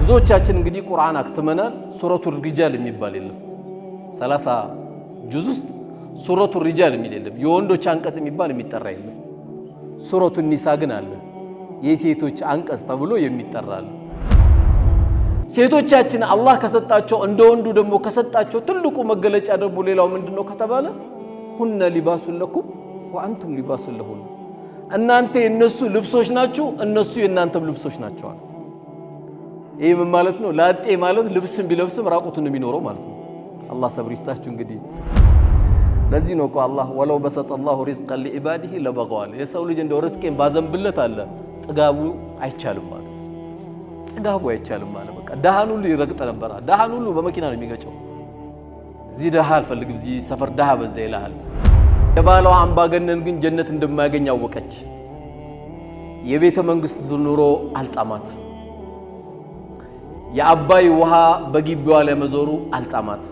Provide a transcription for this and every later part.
ብዙዎቻችን እንግዲህ ቁርአን አክትመናል። ሱረቱል ሪጃል የሚባል የለም 30 ጁዝ ውስጥ ሱረቱል ሪጃል የሚል የለም። የወንዶች አንቀጽ የሚባል የሚጠራ የለም። ሱረቱን ኒሳ ግን አለ፣ የሴቶች አንቀጽ ተብሎ የሚጠራ አለ። ሴቶቻችን አላህ ከሰጣቸው እንደ ወንዱ ደግሞ ከሰጣቸው ትልቁ መገለጫ ደግሞ ሌላው ምንድነው ከተባለ ሁነ ሊባሱን ለኩም ወአንቱም ሊባሱን ለሁን፣ እናንተ የነሱ ልብሶች ናችሁ እነሱ የናንተም ልብሶች ናቸው። ይሄ ምን ማለት ነው? ላጤ ማለት ልብስን ቢለብስም ራቁቱን የሚኖረው ማለት ነው። አላህ ሰብር ይስጣችሁ። እንግዲህ ለዚህ ነው እኮ አላህ ወለው በሰጠ አላሁ ሪዝቀን ሊኢባዲሂ ለበገዋል፣ የሰው ልጅ እንደው ርዝቄን ባዘንብለት አለ ጥጋቡ አይቻልም ማለት ጥጋቡ አይቻልም ማለት በቃ ደሃን ሁሉ ይረግጥ ነበር። ደሃን ሁሉ በመኪና ነው የሚገጨው። እዚህ ደሃ አልፈልግም እዚህ ሰፈር ደሃ በዛ ይላል። የባሏ አምባገነን ግን ጀነት እንደማያገኝ አወቀች። የቤተ መንግስት ኑሮ አልጣማት። የአባይ ውሃ በግቢዋ ላይ መዞሩ አልጣማት።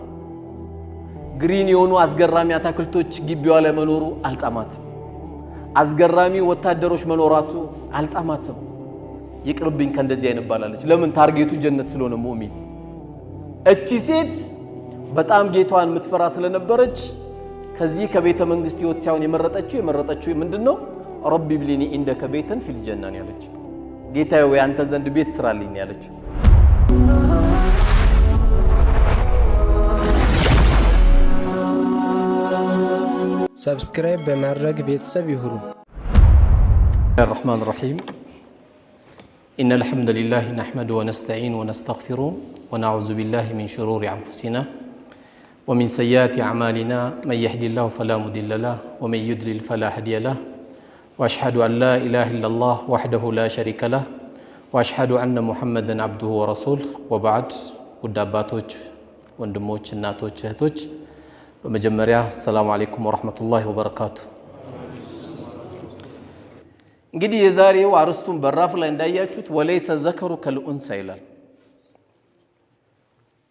ግሪን የሆኑ አስገራሚ አታክልቶች ግቢዋ ላይ መኖሩ አልጣማት። አስገራሚ ወታደሮች መኖራቱ አልጣማትም። ይቅርብኝ ከእንደዚህ አይነባላለች። ለምን? ታርጌቱ ጀነት ስለሆነ ሙእሚን። እቺ ሴት በጣም ጌቷን የምትፈራ ስለነበረች ከዚህ ከቤተ መንግስት ህይወት ሳይሆን የመረጠችው ምንድነው? ረቢ ብሊኒ ኢንደከ ቤተን ፊል ጀና ያለች። ጌታዬ ወይ አንተ ዘንድ ቤት ስራልኝ ያለች። ሰብስክራይብ በማድረግ ቤተሰብ ይሁኑ። الرحمن الرحيم إن الحمد لله نحمده ونستعينه ونستغفره ونعوذ بالله من شرور أنفسنا ومن سيئات أعمالنا من يهدي الله فلا مضل له ومن يضلل فلا هادي له وأشهد أن لا إله إلا الله وحده لا شريك له وأشهد أن محمدا عبده ورسوله وبعد وداباتوج ወንድሞች እናቶች እህቶች በመጀመሪያ ሰላም አለይኩም ወራህመቱላሂ ወበረካቱ። እንግዲህ የዛሬው አርስቱን በራፍ ላይ እንዳያችሁት ወለይሰ ዘከሩ ከልኡንሳ ይላል።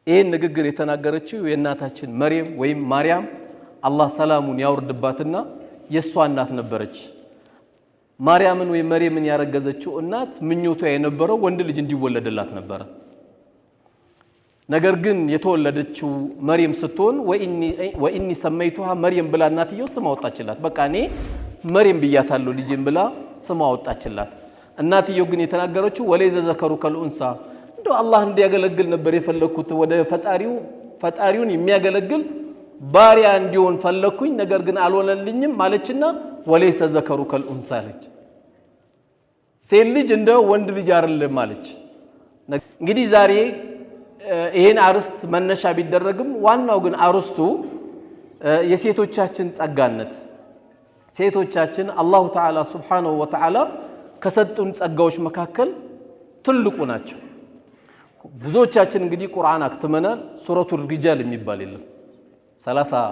ይሄን ንግግር የተናገረችው የእናታችን መርየም ወይም ማርያም አላህ ሰላሙን ያወርድባትና የሷ እናት ነበረች። ማርያምን ወይም መርየምን ያረገዘችው እናት ምኞቷ የነበረው ወንድ ልጅ እንዲወለድላት ነበር። ነገር ግን የተወለደችው መርየም ስትሆን ወኢኒ ሰመይቱሃ መርየም ብላ እናትየው ስም አወጣችላት። በቃ እኔ መርየም ብያታለሁ ልጄን ብላ ስም አወጣችላት። እናትየው ግን የተናገረችው ወለይዘ ዘከሩ ከልኡንሳ፣ እንደው አላህ እንዲያገለግል ነበር የፈለኩት፣ ወደ ፈጣሪውን የሚያገለግል ባሪያ እንዲሆን ፈለኩኝ፣ ነገር ግን አልሆነልኝም ማለችና ወለይሰ ዘከሩ ከልኡንሳ አለች። ሴት ልጅ እንደ ወንድ ልጅ አይደለም ማለች። እንግዲህ ዛሬ ይሄን አርስት መነሻ ቢደረግም ዋናው ግን አርስቱ የሴቶቻችን ጸጋነት፣ ሴቶቻችን አላሁ ተዓላ ሱብሓነሁ ወተዓላ ከሰጡን ጸጋዎች መካከል ትልቁ ናቸው። ብዙዎቻችን እንግዲህ ቁርአን አክትመናል። ሱረቱል ሪጃል የሚባል የለም 30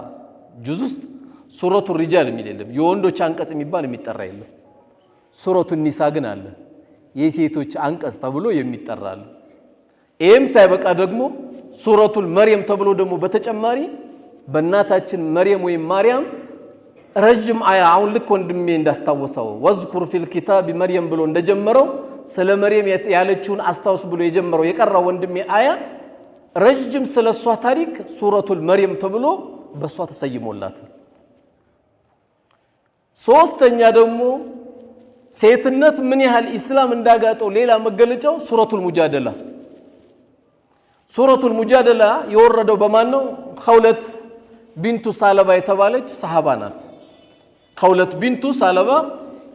ጁዝ ውስጥ ሱረቱል ሪጃል የሚል የለም። የወንዶች አንቀጽ የሚባል የሚጠራ የለም። ሱረቱን ኒሳ ግን አለ፣ የሴቶች አንቀጽ ተብሎ የሚጠራ አለ። ይሄም ሳይበቃ ደግሞ ሱረቱል መርየም ተብሎ ደግሞ በተጨማሪ በእናታችን መርየም ወይም ማርያም ረጅም አያ አሁን ልክ ወንድሜ እንዳስታወሰው ወዝኩር ፊል ኪታብ መርየም ብሎ እንደጀመረው ስለ መርየም ያለችውን አስታውስ ብሎ የጀመረው የቀራው ወንድሜ አያ ረጅም ስለሷ ታሪክ ሱረቱል መርየም ተብሎ በሷ ተሰይሞላት። ሶስተኛ ደግሞ ሴትነት ምን ያህል ኢስላም እንዳጋጠው ሌላ መገለጫው ሱረቱል ሙጃደላ። ሱረቱል ሙጃደላ የወረደው በማን ነው? ኸውለት ቢንቱ ሳለባ የተባለች ሰሃባ ናት። ኸውለት ቢንቱ ሳለባ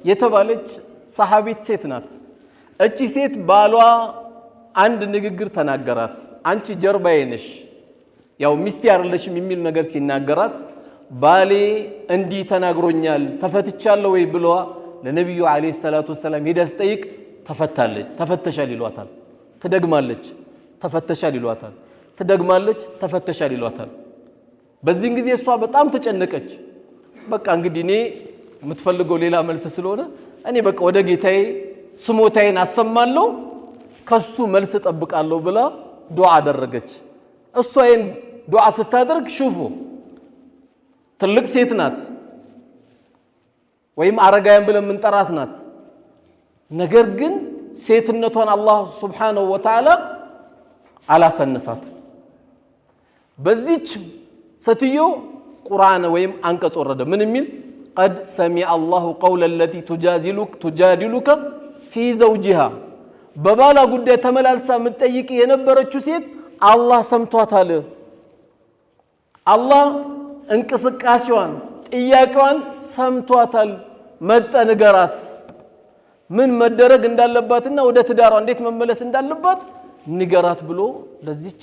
የተባለች ሰሃቢት ሴት ናት። እቺ ሴት ባሏ አንድ ንግግር ተናገራት። አንቺ ጀርባዬ ነሽ፣ ያው ሚስቴ አይደለሽም የሚል ነገር ሲናገራት ባሌ እንዲህ ተናግሮኛል ተፈትቻለሁ ወይ ብሏ ለነብዩ አለይሂ ሰላቱ ወሰለም ሄዳ ስጠይቅ ተፈተሻል ይሏታል። ትደግማለች፣ ተፈተሻል ይሏታል። ትደግማለች፣ ተፈተሻል ይሏታል። በዚህን ጊዜ እሷ በጣም ተጨነቀች። በቃ እንግዲህ እኔ የምትፈልገው ሌላ መልስ ስለሆነ እኔ በቃ ወደ ጌታዬ ስሞታዬን አሰማለሁ ከሱ መልስ ጠብቃለሁ ብላ ዱዓ አደረገች። እሷ ይሄን ዱዓ ስታደርግ ሹፉ ትልቅ ሴት ናት ወይም አረጋያን ብለን ምንጠራት ናት። ነገር ግን ሴትነቷን አላህ ሱብሓነሁ ወተዓላ አላሰነሳት በዚች ሴትዮ ቁርአን ወይም አንቀጽ ወረደ ምን የሚል قد سمع الله قول التي تجادلك في زوجها በባሏ ጉዳይ ተመላልሳ የምትጠይቅ የነበረችው ሴት አላህ ሰምቷታል አላህ እንቅስቃሴዋን ጥያቄዋን ሰምቷታል መጣ ንገራት ምን መደረግ እንዳለባትና ወደ ትዳሯ እንዴት መመለስ እንዳለባት ንገራት ብሎ ለዚች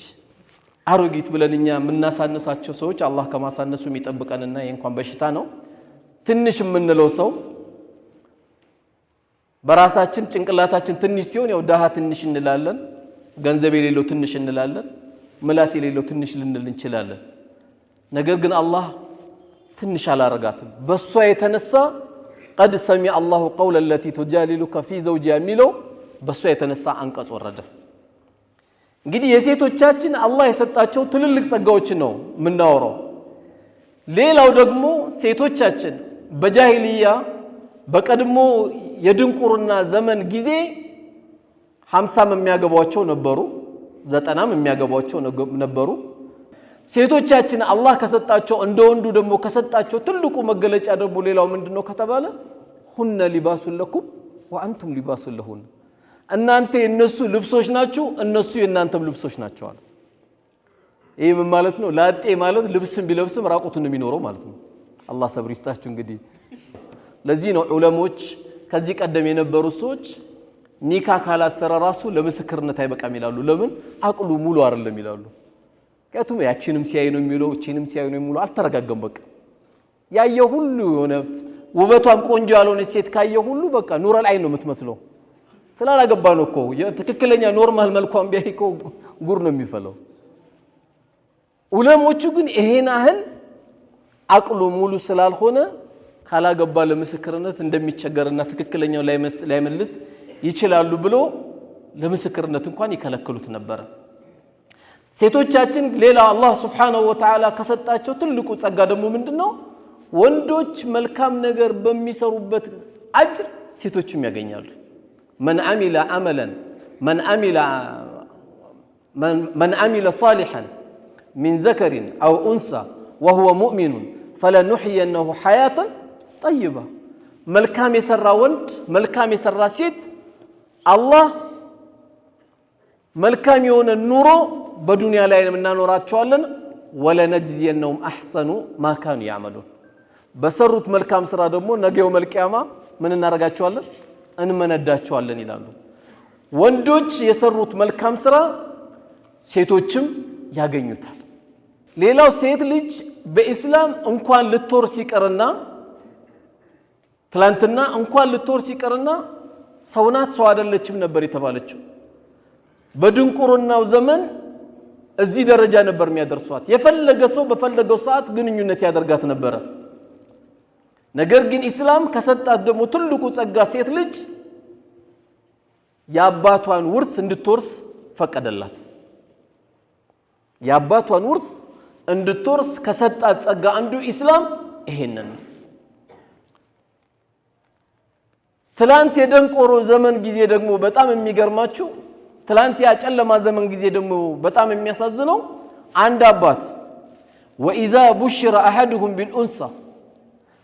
አሮጊት ብለንኛ ምናሳነሳቸው ሰዎች አላህ ከማሳነሱ የሚጠብቀንና የእንኳን በሽታ ነው ትንሽ የምንለው ሰው በራሳችን ጭንቅላታችን ትንሽ ሲሆን ያው ዳሃ ትንሽ እንላለን ገንዘብ የሌለው ትንሽ እንላለን ምላስ የሌለው ትንሽ ልንል እንችላለን ነገር ግን አላህ ትንሽ አላረጋትም በሷ የተነሳ قد سمع الله قول التي تجادلك في زوجها ሚለው በሷ የተነሳ አንቀጽ ወረደ እንግዲህ የሴቶቻችን አላህ የሰጣቸው ትልልቅ ጸጋዎች ነው ምናወራው ሌላው ደግሞ ሴቶቻችን በጃሂልያ በቀድሞ የድንቁርና ዘመን ጊዜ 50 የሚያገባቸው ነበሩ 90 የሚያገባቸው ነበሩ ሴቶቻችን አላህ ከሰጣቸው እንደወንዱ ደግሞ ከሰጣቸው ትልቁ መገለጫ ደግሞ ሌላው ምንድነው ከተባለ ሁነ ሊባሱን ለኩም ወአንቱም ሊባሱን ለሁን እናንተ የነሱ ልብሶች ናችሁ እነሱ የናንተም ልብሶች ናቸው አለ ይሄ ምን ማለት ነው ላጤ ማለት ልብስም ቢለብስም ራቁቱን የሚኖረው ማለት ነው አላህ ሰብር ይስጣችሁ እንግዲህ ለዚህ ነው ዑለሞች ከዚህ ቀደም የነበሩ ሰዎች ኒካ ካላሰረ ራሱ ለምስክርነት አይበቃም ይላሉ ለምን አቅሉ ሙሉ አይደለም ይላሉ ከቱም ያቺንም ሲያይ ነው የሚለው እቺንም ሲያይ ነው የሚለው አልተረጋገም በቃ ያየው ሁሉ የሆነ ውበቷም ቆንጆ ያልሆነ ሴት ካየው ሁሉ በቃ ኑረል አይን ነው የምትመስለው ስላላገባ ነው እኮ ትክክለኛ ኖርማል መልኳም ቢያይኮ ጉር ነው የሚፈለው ዑለሞቹ ግን ይሄን አህል አቅሉ ሙሉ ስላልሆነ ካላገባ ለምስክርነት እንደሚቸገርና ትክክለኛው ላይመልስ ይችላሉ ብሎ ለምስክርነት እንኳን ይከለክሉት ነበር ሴቶቻችን ሌላ አላህ Subhanahu Wa Ta'ala ከሰጣቸው ትልቁ ጸጋ ደግሞ ምንድነው ወንዶች መልካም ነገር በሚሰሩበት አጅር ሴቶችም ያገኛሉ من عمل صالحا من ذكر أو أنثى وهو مؤمن فلنحيينه حياة طيبة መልካም የሰራ ወንድ መልካም የሰራ ሴት አላህ መልካም የሆነ ኑሮ በዱንያ ላይ እናኖራቸዋለን ወለነጅዚየነሁም አህሰኑ ማ ካኑ ያዕመሉን በሰሩት መልካም ስራ ደግሞ ነገው መልቂያማ ምን እናረጋቸዋለን እንመነዳቸዋለን ይላሉ ወንዶች የሰሩት መልካም ስራ ሴቶችም ያገኙታል ሌላው ሴት ልጅ በእስላም እንኳን ልትወርስ ይቀርና ትላንትና እንኳን ልትወርስ ይቀርና ሰውናት ሰው አይደለችም ነበር የተባለችው በድንቁርናው ዘመን እዚህ ደረጃ ነበር የሚያደርሷት የፈለገ ሰው በፈለገው ሰዓት ግንኙነት ያደርጋት ነበር ነገር ግን እስላም ከሰጣት ደግሞ ትልቁ ጸጋ ሴት ልጅ ያባቷን ውርስ እንድትወርስ ፈቀደላት ያባቷን ውርስ እንድትወርስ ከሰጣት ጸጋ አንዱ እስላም ይሄንን ትላንት የደንቆሮ ዘመን ጊዜ ደግሞ በጣም የሚገርማችሁ ትላንት ያጨለማ ዘመን ጊዜ ደግሞ በጣም የሚያሳዝነው አንድ አባት ወኢዛ ቡሽራ አሐዱሁም ቢልኡንሳ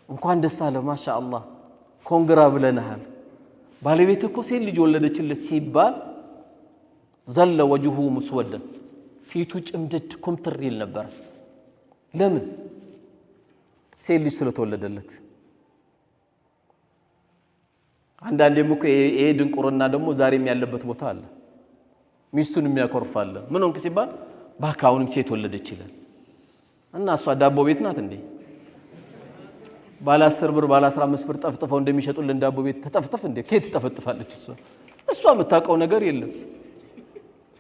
እንኳን ደስ አለ ማሻአላህ ኮንግራ ብለናል ባለቤት እኮ ሴት ልጅ ወለደችለት ሲባል ዘለ ወጅሁ ሙስወደን ፊቱ ጭምድድ ኩምትር ይል ነበር ለምን ሴት ልጅ ስለተወለደለት አንዳንዴም እኮ ይሄ ድንቁርና ደግሞ ዛሬም ያለበት ቦታ አለ ሚስቱን የሚያኮርፋለ ምን ሆንክ ሲባል ባካውንም ሴት ወለደች ይላል እና እሷ ዳቦ ቤት ናት እንዴ ባለ 10 ብር ባለ 15 ብር ጠፍጥፈው እንደሚሸጡልን ዳቦ ቤት ተጠፍጥፍ እንዴ ከየት ተጠፈጥፋለች እሷ የምታውቀው ነገር የለም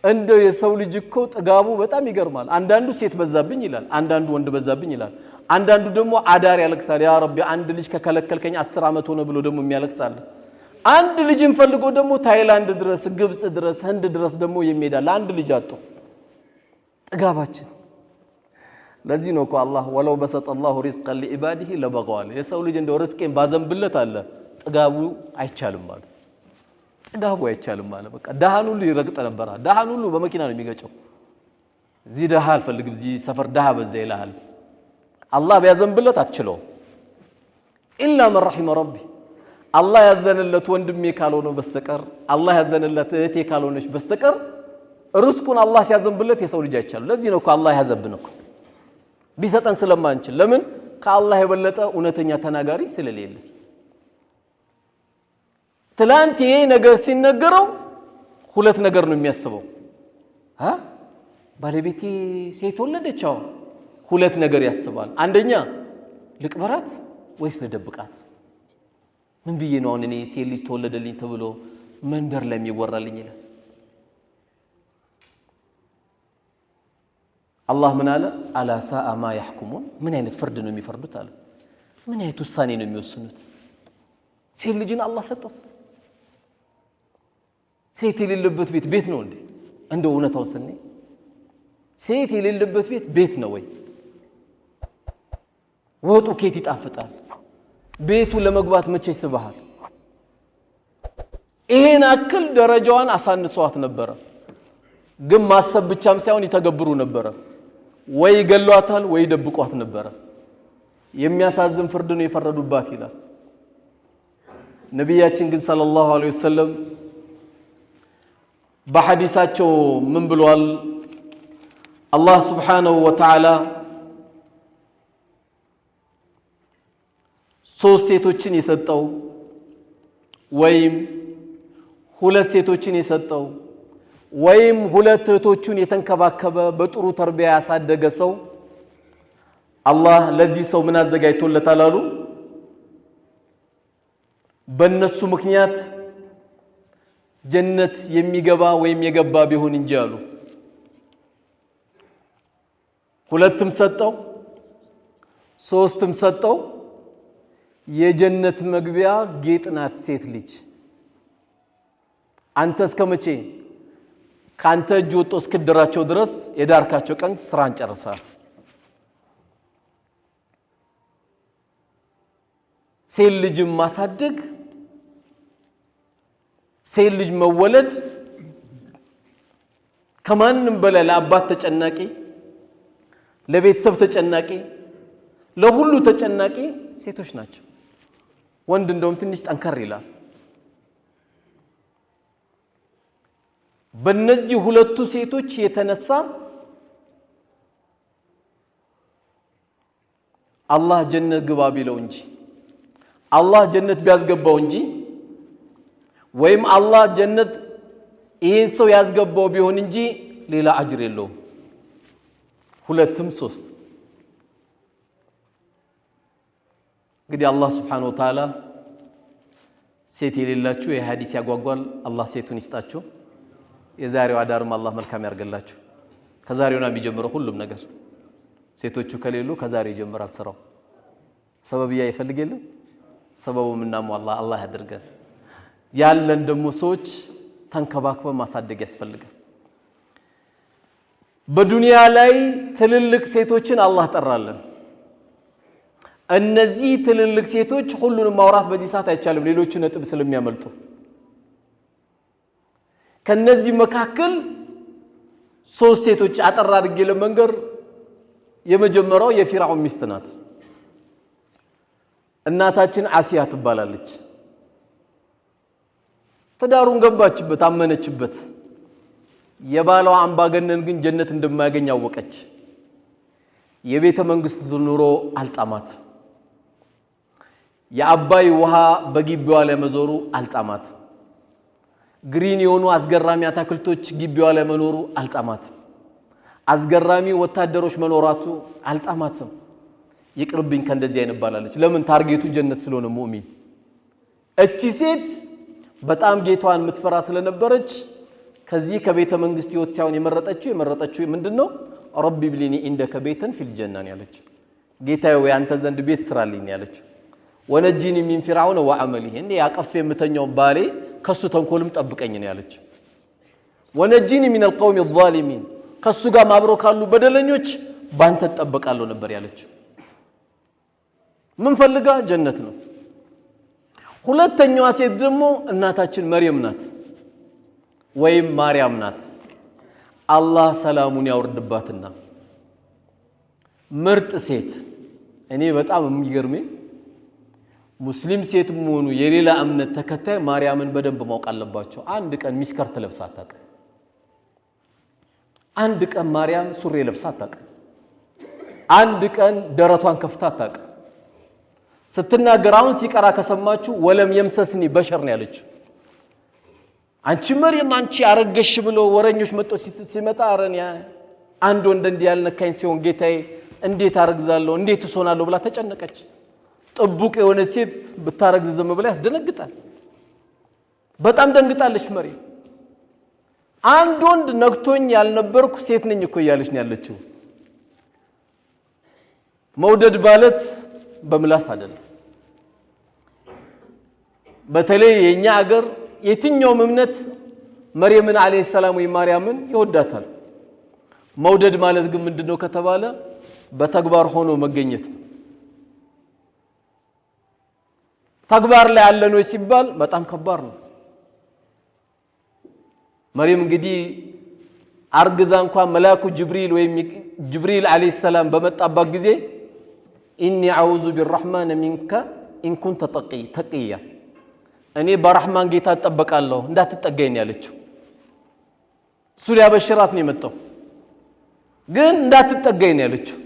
እንደ የሰው ልጅ እኮ ጥጋቡ በጣም ይገርማል አንዳንዱ ሴት በዛብኝ ይላል አንዳንዱ ወንድ በዛብኝ ይላል አንዳንዱ ደግሞ አዳር ያለቅሳል ያ ረቢ አንድ ልጅ ከከለከልከኝ 10 አመት ሆነ ብሎ ደግሞ የሚያለቅሳል አንድ ልጅን ፈልጎ ደግሞ ታይላንድ ድረስ ግብጽ ድረስ ህንድ ድረስ ደግሞ የሚሄዳል አንድ ልጅ አጥቶ ጥጋባችን ለዚህ ነው እኮ አላህ ወለው በሰጠ الله رزقا لعباده لبغوا የሰው ልጅ እንደው ርስቄን ባዘንብለት አለ ጥጋቡ አይቻልም ማለት ጥጋቡ አይቻልም ማለት በቃ ዳሃን ሁሉ ይረግጥ ነበር ዳሃን ሁሉ በመኪና ነው የሚገጨው እዚህ ደሃ አልፈልግም እዚህ ሰፈር ደሃ በዛ ይልሃል አላህ ቢያዘንብለት አትችለው ኢላ መን ረሒመ ረቢ አላህ ያዘነለት ወንድሜ ካልሆነ በስተቀር አላህ ያዘነለት እህቴ ካልሆነች በስተቀር ርስቁን አላህ ሲያዘንብለት የሰው ልጅ አይቻል ለዚህ ነው አላህ ያዘብን እኮ ቢሰጠን ስለማንችል ለምን ከአላህ የበለጠ እውነተኛ ተናጋሪ ስለሌለ ትላንት ይሄ ነገር ሲነገረው ሁለት ነገር ነው የሚያስበው ባለቤቴ ሴት ወለደችው ሁለት ነገር ያስባል አንደኛ ልቅበራት ወይስ ልደብቃት ምን ብዬ ነው እኔ ሴት ልጅ ተወለደልኝ ተብሎ መንደር ላይ የሚወራልኝ ይላል አላህ ምን አለ አላ ሳአ ማ يحكمون ምን አይነት ፍርድ ነው የሚፈርዱት አለ ምን አይነት ውሳኔ ነው የሚወስኑት ሴት ልጅን አላህ ሰጥቷት ሴት የሌለበት ቤት ነው እንዴ እንደው እውነታው ስንኔ ሴት የሌለበት ቤት ነው ወይ ወጡ ኬት ይጣፍጣል ቤቱ ለመግባት መቼ ይስባሃል ይሄን አክል ደረጃዋን አሳንሷት ነበር ግን ማሰብ ብቻም ሳይሆን ይተገብሩ ነበር ወይ ገሏታል ወይ ደብቋት ነበር የሚያሳዝን ፍርድ ነው የፈረዱባት ይላል ነብያችን ግን ሰለላሁ ዐለይሂ ወሰለም በሐዲሳቸው ምን ብለዋል አላህ Subhanahu Wa Ta'ala ሶስት ሴቶችን የሰጠው ወይም ሁለት ሴቶችን የሰጠው ወይም ሁለት እህቶቹን የተንከባከበ በጥሩ ተርቢያ ያሳደገ ሰው አላህ ለዚህ ሰው ምን አዘጋጅቶለታል አሉ በእነሱ ምክንያት ጀነት የሚገባ ወይም የገባ ቢሆን እንጂ አሉ ሁለቱም ሰጠው ሶስትም ሰጠው የጀነት መግቢያ ጌጥናት ሴት ልጅ አንተ እስከመቼ ካንተ እጅ ወጥቶ እስክድራቸው ድረስ የዳርካቸው ቀን ስራን ጨርሰሃል ሴት ልጅ ማሳደግ ሴት ልጅ መወለድ ከማንም በላይ ለአባት ተጨናቂ ለቤተሰብ ተጨናቂ ለሁሉ ተጨናቂ ሴቶች ናቸው ወንድ እንደውም ትንሽ ጠንከር ይላል በእነዚህ ሁለቱ ሴቶች የተነሳ አላህ ጀነት ግባ ቢለው እንጂ አላህ ጀነት ቢያስገባው እንጂ ወይም አላህ ጀነት ይሄን ሰው ያስገባው ቢሆን እንጂ ሌላ አጅር የለውም ሁለቱም ሶስት እንግዲህ አላህ Subhanahu Wa Ta'ala ሴት የሌላችሁ የሐዲስ ያጓጓል አላህ ሴቱን ይስጣችሁ የዛሬው አዳርም አላህ መልካም ያርገላችሁ ከዛሬውና ቢጀምረው ሁሉም ነገር ሴቶቹ ከሌሉ ከዛሬ ይጀምራል ስራው ሰበብያ ይፈልገል ሰበቡም እናሙ አላህ ያድርገን ያለን ደሞ ሰዎች ተንከባክበው ማሳደግ ያስፈልጋል በዱንያ ላይ ትልልቅ ሴቶችን አላህ ጠራለን እነዚህ ትልልቅ ሴቶች ሁሉንም ማውራት በዚህ ሰዓት አይቻልም ሌሎቹ ነጥብ ስለሚያመልጡ ከነዚህ መካከል ሶስት ሴቶች አጠራ አድርጌ ለመንገር የመጀመሪያው የፊርዓውን ሚስት ናት እናታችን አሲያ ትባላለች ተዳሩን ገባችበት አመነችበት የባሏ አምባገነን ግን ጀነት እንደማያገኝ አወቀች የቤተ መንግስት ኑሮ አልጣማት የአባይ ውሃ በግቢዋ ላይ መዞሩ አልጣማት ግሪን የሆኑ አስገራሚ አታክልቶች ግቢዋ ላይ መኖሩ አልጣማት አስገራሚ ወታደሮች መኖራቱ አልጣማትም ይቅርብኝ ከእንደዚህ አይነባላለች ለምን ታርጌቱ ጀነት ስለሆነ ሙእሚን እቺ ሴት በጣም ጌቷን ምትፈራ ስለነበረች ከዚህ ከቤተ መንግስት ህይወት ሳይሆን የመረጠችው ምንድነው ረቢ ብሊኒ እንደከ ቤተን ፊል ጀናን ያለች ጌታዬ ወይ አንተ ዘንድ ቤት ስራልኝ ያለች ወነጂኒ ሚን ፊርዓውን ወዐመሊሂ እንዴ ያቀፍ የምተኛው ባሌ ከሱ ተንኮልም ጠብቀኝ ነው ያለች ወነጂኒ ሚን القوم الظالمين ከሱ ጋር ማብሮ ካሉ በደለኞች ባንተ ተጠበቃለሁ ነበር ያለች ምን ፈልጋ ጀነት ነው ሁለተኛዋ ሴት ደግሞ እናታችን መርየም ናት ወይም ማርያም ናት አላህ ሰላሙን ያወርድባትና ምርጥ ሴት እኔ በጣም የሚገርመኝ ሙስሊም ሴት መሆኑ የሌላ እምነት ተከታይ ማርያምን በደንብ ማወቅ አለባቸው። አንድ ቀን ሚስከርት ለብሳ አታውቅም። አንድ ቀን ማርያም ሱሪ ለብሳ አታውቅም። አንድ ቀን ደረቷን ከፍታ አታውቅም። ስትናገር አሁን ሲቀራ ከሰማችሁ ወለም የምሰስኒ በሸር ነው ያለችው። አንቺ መርየም አንቺ አረገሽ ብሎ ወረኞች መጥቶ ሲመጣ አረኛ አንድ ወንድ እንዲህ ያልነካኝ ሲሆን ጌታዬ እንዴት አረግዛለሁ እንዴት እሶናለሁ ብላ ተጨነቀች። ጥቡቅ የሆነ ሴት ብታረግዝ ዝም ብላ ያስደነግጣል። በጣም ደንግጣለች መርየም። አንድ ወንድ ነክቶኝ ያልነበርኩ ሴት ነኝ እኮ እያለች ነው ያለችው። መውደድ ማለት በምላስ አይደለም። በተለይ የኛ ሀገር የትኛውም እምነት መርየምን አለይሂ ሰላም ወይ ማርያምን ይወዳታል። መውደድ ማለት ግን ምንድነው ከተባለ በተግባር ሆኖ መገኘት ነው። ተግባር ላይ ያለ ነው ሲባል በጣም ከባድ ነው። መርየም እንግዲህ አርግዛ እንኳን መላኩ ጅብሪል አለይሂ ሰላም በመጣባት ጊዜ ኢኒ አዑዙ ቢርረህማን ሚንከ ኢን ኩንተ ተቂያ እኔ በረህማን ጌታ ተጠበቃለሁ እንዳትጠጋኝ ያለችው። እሱ ሊያበሽራት ነው የመጣው ግን እንዳትጠጋኝ ያለችው።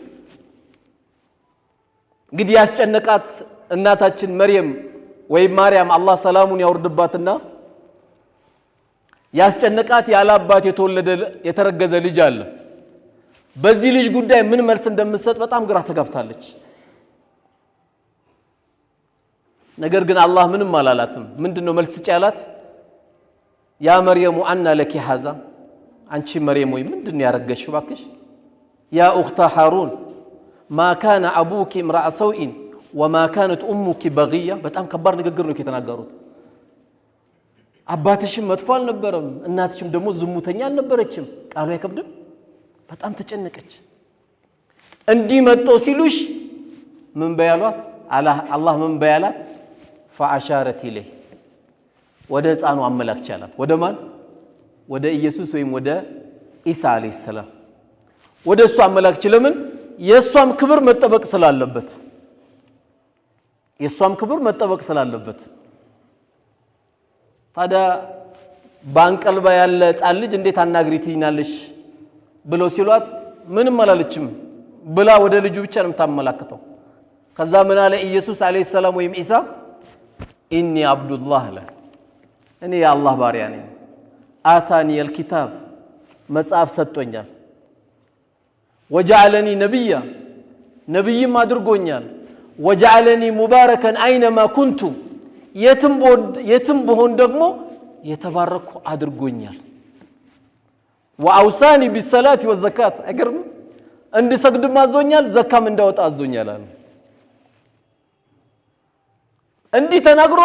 እንግዲህ ያስጨነቃት እናታችን መርየም ወይ ማርያም አላህ ሰላሙን ያወርድባትና ያስጨነቃት ያለ አባት የተወለደ የተረገዘ ልጅ አለ። በዚህ ልጅ ጉዳይ ምን መልስ እንደምትሰጥ በጣም ግራ ተጋብታለች። ነገር ግን አላህ ምንም አላላትም። ምንድነው መልስ ጫላት? ያ መርየም አና ለኪ ሀዛ አንቺ መርየም ወይ ምንድነው ያረገሽው ባክሽ? ያ ኡኽታ ሃሩን ማ ካነ አቡኪ امرأ سوء وما كانت امك بغية። በጣም ከባድ ንግግር ነው የተናገሩት። አባትሽም መጥፎ አልነበረም እናትሽም ደግሞ ዝሙተኛ አልነበረችም። ቃሉ አይከብድም? በጣም ተጨነቀች። እንዲህ መጥቶ ሲሉሽ ምን በያሏት? አላህ ምን በያላት? فاشارت اليه ወደ ህፃኑ አመላክች አላት። ወደ ማን? ወደ ኢየሱስ ወይም ወደ ኢሳ አለይሂ ሰላም ወደ እሱ አመላክች። ለምን? የሷም ክብር መጠበቅ ስላለበት ታዲያ ባንቀልባ ያለ ህፃን ልጅ እንዴት አናግሪ ትይናለሽ ብለው ሲሏት ምንም አላለችም ብላ ወደ ልጁ ብቻ ነው የምታመላክተው። ከዛ ምን አለ ኢየሱስ አለይሂ ሰላም ወይም ኢሳ ኢኒ አብዱላህ አለ እኔ የአላህ ባሪያ ነኝ። አታኒ الكتاب መጽሐፍ ሰጥቶኛል። ወጀዐለኒ ነብያ ነብይም አድርጎኛል። ወጀዐለኒ ሙባረከን አይነማ ኩንቱ የትም ብሆን ደግሞ የተባረኩ አድርጎኛል። ወአውሳኒ ቢሰላቲ ወዘካት አይገርም? እንድሰግድም አዞኛል፣ ዘካም እንዳወጣ አዞኛል አለ። እንዲህ ተናግሮ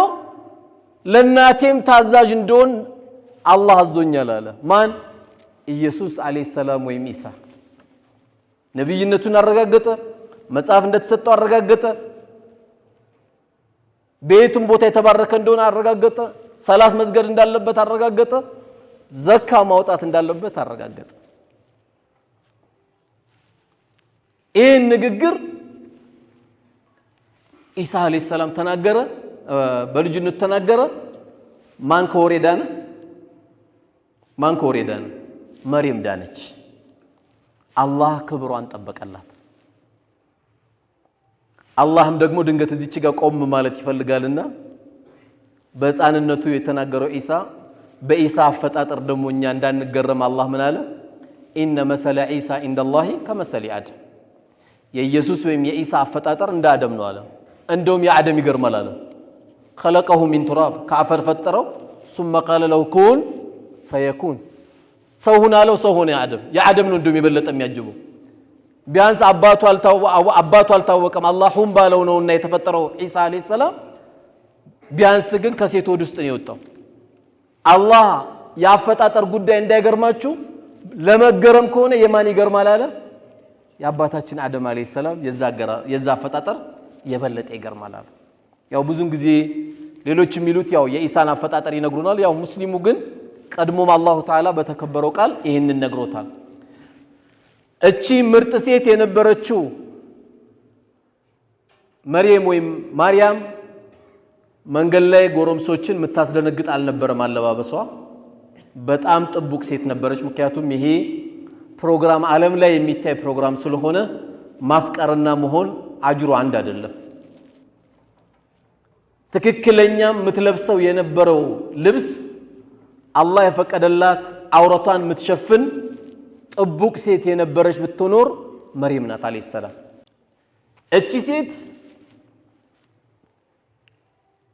ለናቴም ታዛዥ እንደሆን አላህ አዞኛል አለ። ማን? ኢየሱስ አለይሂ ሰላም ወይም ኢሳ ነብይነቱን አረጋገጠ። መጽሐፍ እንደተሰጠው አረጋገጠ። ቤቱም ቦታ የተባረከ እንደሆነ አረጋገጠ። ሰላት መስገድ እንዳለበት አረጋገጠ። ዘካ ማውጣት እንዳለበት አረጋገጠ። ይህን ንግግር ኢሳ አለይሂ ሰላም ተናገረ፣ በልጅነቱ ተናገረ። ማን ከወሬ ዳነ? መርየም ዳነች። አላህ ክብሯን ጠበቀላት። አላህም ደግሞ ድንገት እዚች ጋር ቆም ማለት ይፈልጋልና በህፃንነቱ የተናገረው ኢሳ በኢሳ አፈጣጠር ደግሞ እኛ እንዳንገረም አላህ ምን አለ? ኢነ መሰለ ኢሳ ኢንደላሂ ከመሰሊ አደም የኢየሱስ ወይም የኢሳ አፈጣጠር እንደ አደም ነው አለ። እንደውም የአደም ይገርማል አለ። خلقه من تراب ከአፈር ፈጠረው ثم قال له كن فيكون ሰው ሆነ አለው። ሰው ሆነ የአደም ነው እንደውም የበለጠ የሚያጅበው። ቢያንስ አባቱ አልታወቀም አላሁም ባለው ነውና የተፈጠረው ኢሳ አለይሂ ሰላም። ቢያንስ ግን ከሴት ወድ ውስጥ ነው የወጣው። አላህ ያፈጣጠር ጉዳይ እንዳይገርማችሁ ለመገረም ከሆነ የማን ይገርማል አለ? የአባታችን አደም አለይሂ ሰላም የዛ አፈጣጠር የበለጠ ይገርማል አለ። ያው ብዙን ጊዜ ሌሎች የሚሉት ያው የኢሳን አፈጣጠር ይነግሩናል። ያው ሙስሊሙ ግን ቀድሞም አላሁ ተዓላ በተከበረው ቃል ይህንን ነግሮታል። እቺ ምርጥ ሴት የነበረችው መርየም ወይም ማርያም መንገድ ላይ ጎረምሶችን የምታስደነግጥ አልነበረም አለባበሷ። በጣም ጥቡቅ ሴት ነበረች። ምክንያቱም ይሄ ፕሮግራም ዓለም ላይ የሚታይ ፕሮግራም ስለሆነ ማፍቀርና መሆን አጅሩ አንድ አይደለም። ትክክለኛ የምትለብሰው የነበረው ልብስ አላህ የፈቀደላት አውረቷን የምትሸፍን ጥቡቅ ሴት የነበረች ብትኖር መርየም ናት አለይሂ ሰላም። እቺ ሴት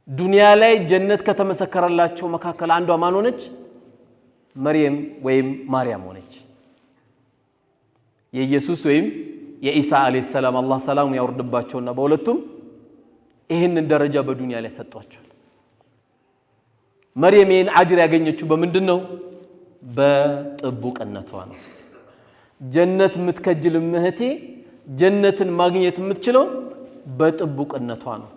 ዱንያ ላይ ጀነት ከተመሰከረላቸው መካከል አንዷ ማን ሆነች? መርየም ወይም ማርያም ሆነች። የኢየሱስ ወይም የኢሳ አለይሂ ሰላም አላህ ሰላሙ ያወርድባቸውና በሁለቱም ይህንን ደረጃ በዱንያ ላይ ሰጧቸዋል። መርየም ይህን አጅር ያገኘችው በምንድን ነው? በጥቡቅነቷ ነው። ጀነት የምትከጅል እህቴ ጀነትን ማግኘት የምትችለው በጥቡቅነቷ ነው።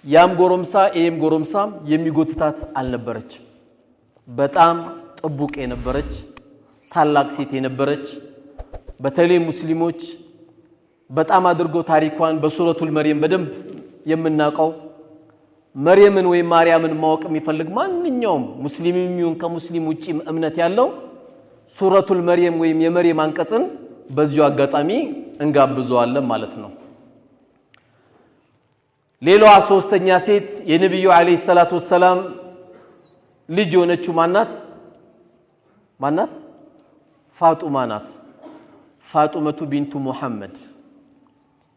ያም ጎረምሳ ይሄም ጎረምሳም የሚጎትታት አልነበረች። በጣም ጥቡቅ የነበረች ታላቅ ሴት የነበረች በተለይ ሙስሊሞች በጣም አድርገው ታሪኳን በሱረቱል መርየም በደንብ የምናውቀው መርየምን ወይም ማርያምን ማወቅ የሚፈልግ ማንኛውም ሙስሊምም ይሁን ከሙስሊም ውጪ እምነት ያለው ሱረቱል መርየም ወይም የመርየም አንቀጽን በዚሁ አጋጣሚ እንጋብዘዋለን ማለት ነው። ሌላዋ ሶስተኛ ሴት የነብዩ አለይሂ ሰላቱ ወሰላም ልጅ ሆነችው ማናት? ፋጡማ ናት። ፋጡመቱ ቢንቱ ሙሐመድ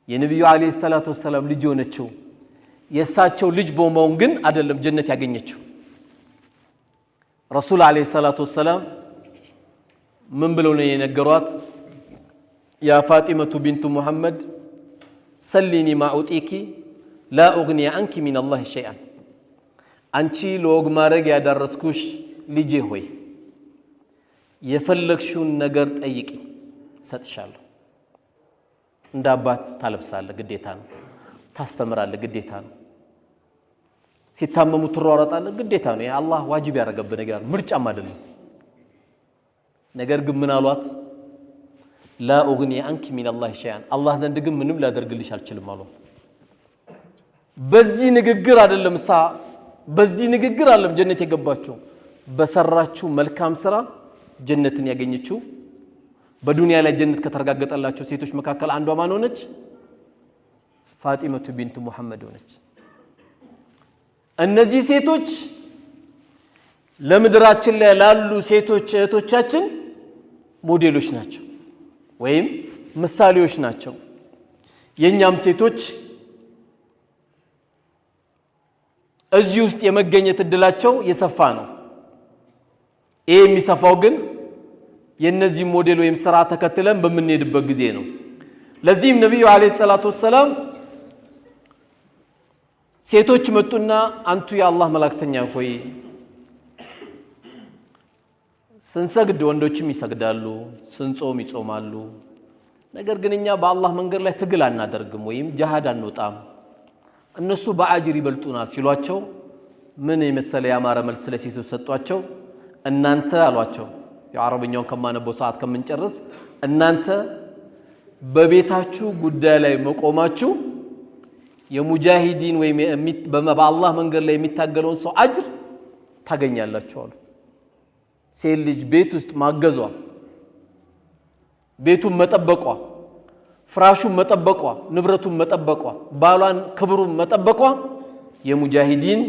የነብዩ አለይሂ ሰላቱ ወሰላም ልጅ ሆነችው። የሳቸው ልጅ በመሆን ግን አይደለም ጀነት ያገኘችው። ረሱል አለይሂ ሰላቱ ወሰላም ምን ብለው ነው የነገሯት? ያ ፋጢመቱ ቢንቱ ሙሐመድ ሰሊኒ ማኡጢኪ ላ ኡግኒ አንኪ ሚነላሂ ሸይአን። አንቺ ለወግ ማድረግ ያዳረስኩሽ ልጄ ሆይ የፈለግሽውን ነገር ጠይቂ ሰጥሻለሁ። እንደ አባት ታለብሳለህ፣ ግዴታ ነው። ታስተምራለህ፣ ግዴታ ነው። ሲታመሙ ትሯሯጣለህ፣ ግዴታ ነው። ይሄ አላህ ዋጅብ ያደረገብህ ነገር ምርጫም አይደለም። ነገር ግን ምን አሏት? ላ ኡግኒ አንኪ ሚነላሂ ሸይአን፣ አላህ ዘንድ ግን ምንም ላደርግልሽ አልችልም አሏት። በዚህ ንግግር አይደለም በዚህ ንግግር አይደለም ጀነት የገባችው፣ በሰራችው መልካም ስራ ጀነትን ያገኘችው። በዱንያ ላይ ጀነት ከተረጋገጠላቸው ሴቶች መካከል አንዷ ማን ሆነች? ፋጢመቱ ቢንቱ ሙሐመድ ሆነች። እነዚህ ሴቶች ለምድራችን ላይ ላሉ ሴቶች እህቶቻችን ሞዴሎች ናቸው ወይም ምሳሌዎች ናቸው። የኛም ሴቶች እዚህ ውስጥ የመገኘት እድላቸው የሰፋ ነው። ይሄ የሚሰፋው ግን የነዚህ ሞዴል ወይም ስራ ተከትለን በምንሄድበት ጊዜ ነው። ለዚህም ነብዩ አለይሂ ሰላቱ ወሰላም ሴቶች መጡና አንቱ የአላህ መላእክተኛ ሆይ ስንሰግድ ወንዶችም ይሰግዳሉ፣ ስንጾም ይጾማሉ፣ ነገር ግን እኛ በአላህ መንገድ ላይ ትግል አናደርግም ወይም ጂሃድ አንወጣም፣ እነሱ በአጅር ይበልጡናል ሲሏቸው ምን የመሰለ ያማረ መልስ ለሴቶች ሰጧቸው። እናንተ አሏቸው፣ የአረብኛውን ከማነበው ሰዓት ከምንጨርስ እናንተ በቤታችሁ ጉዳይ ላይ መቆማችሁ የሙጃሂዲን ወይም በአላህ መንገድ ላይ የሚታገለውን ሰው አጅር ታገኛላችሁ አሉ። ሴት ልጅ ቤት ውስጥ ማገዟ፣ ቤቱን መጠበቋ፣ ፍራሹን መጠበቋ፣ ንብረቱን መጠበቋ፣ ባሏን ክብሩን መጠበቋ የሙጃሂዲን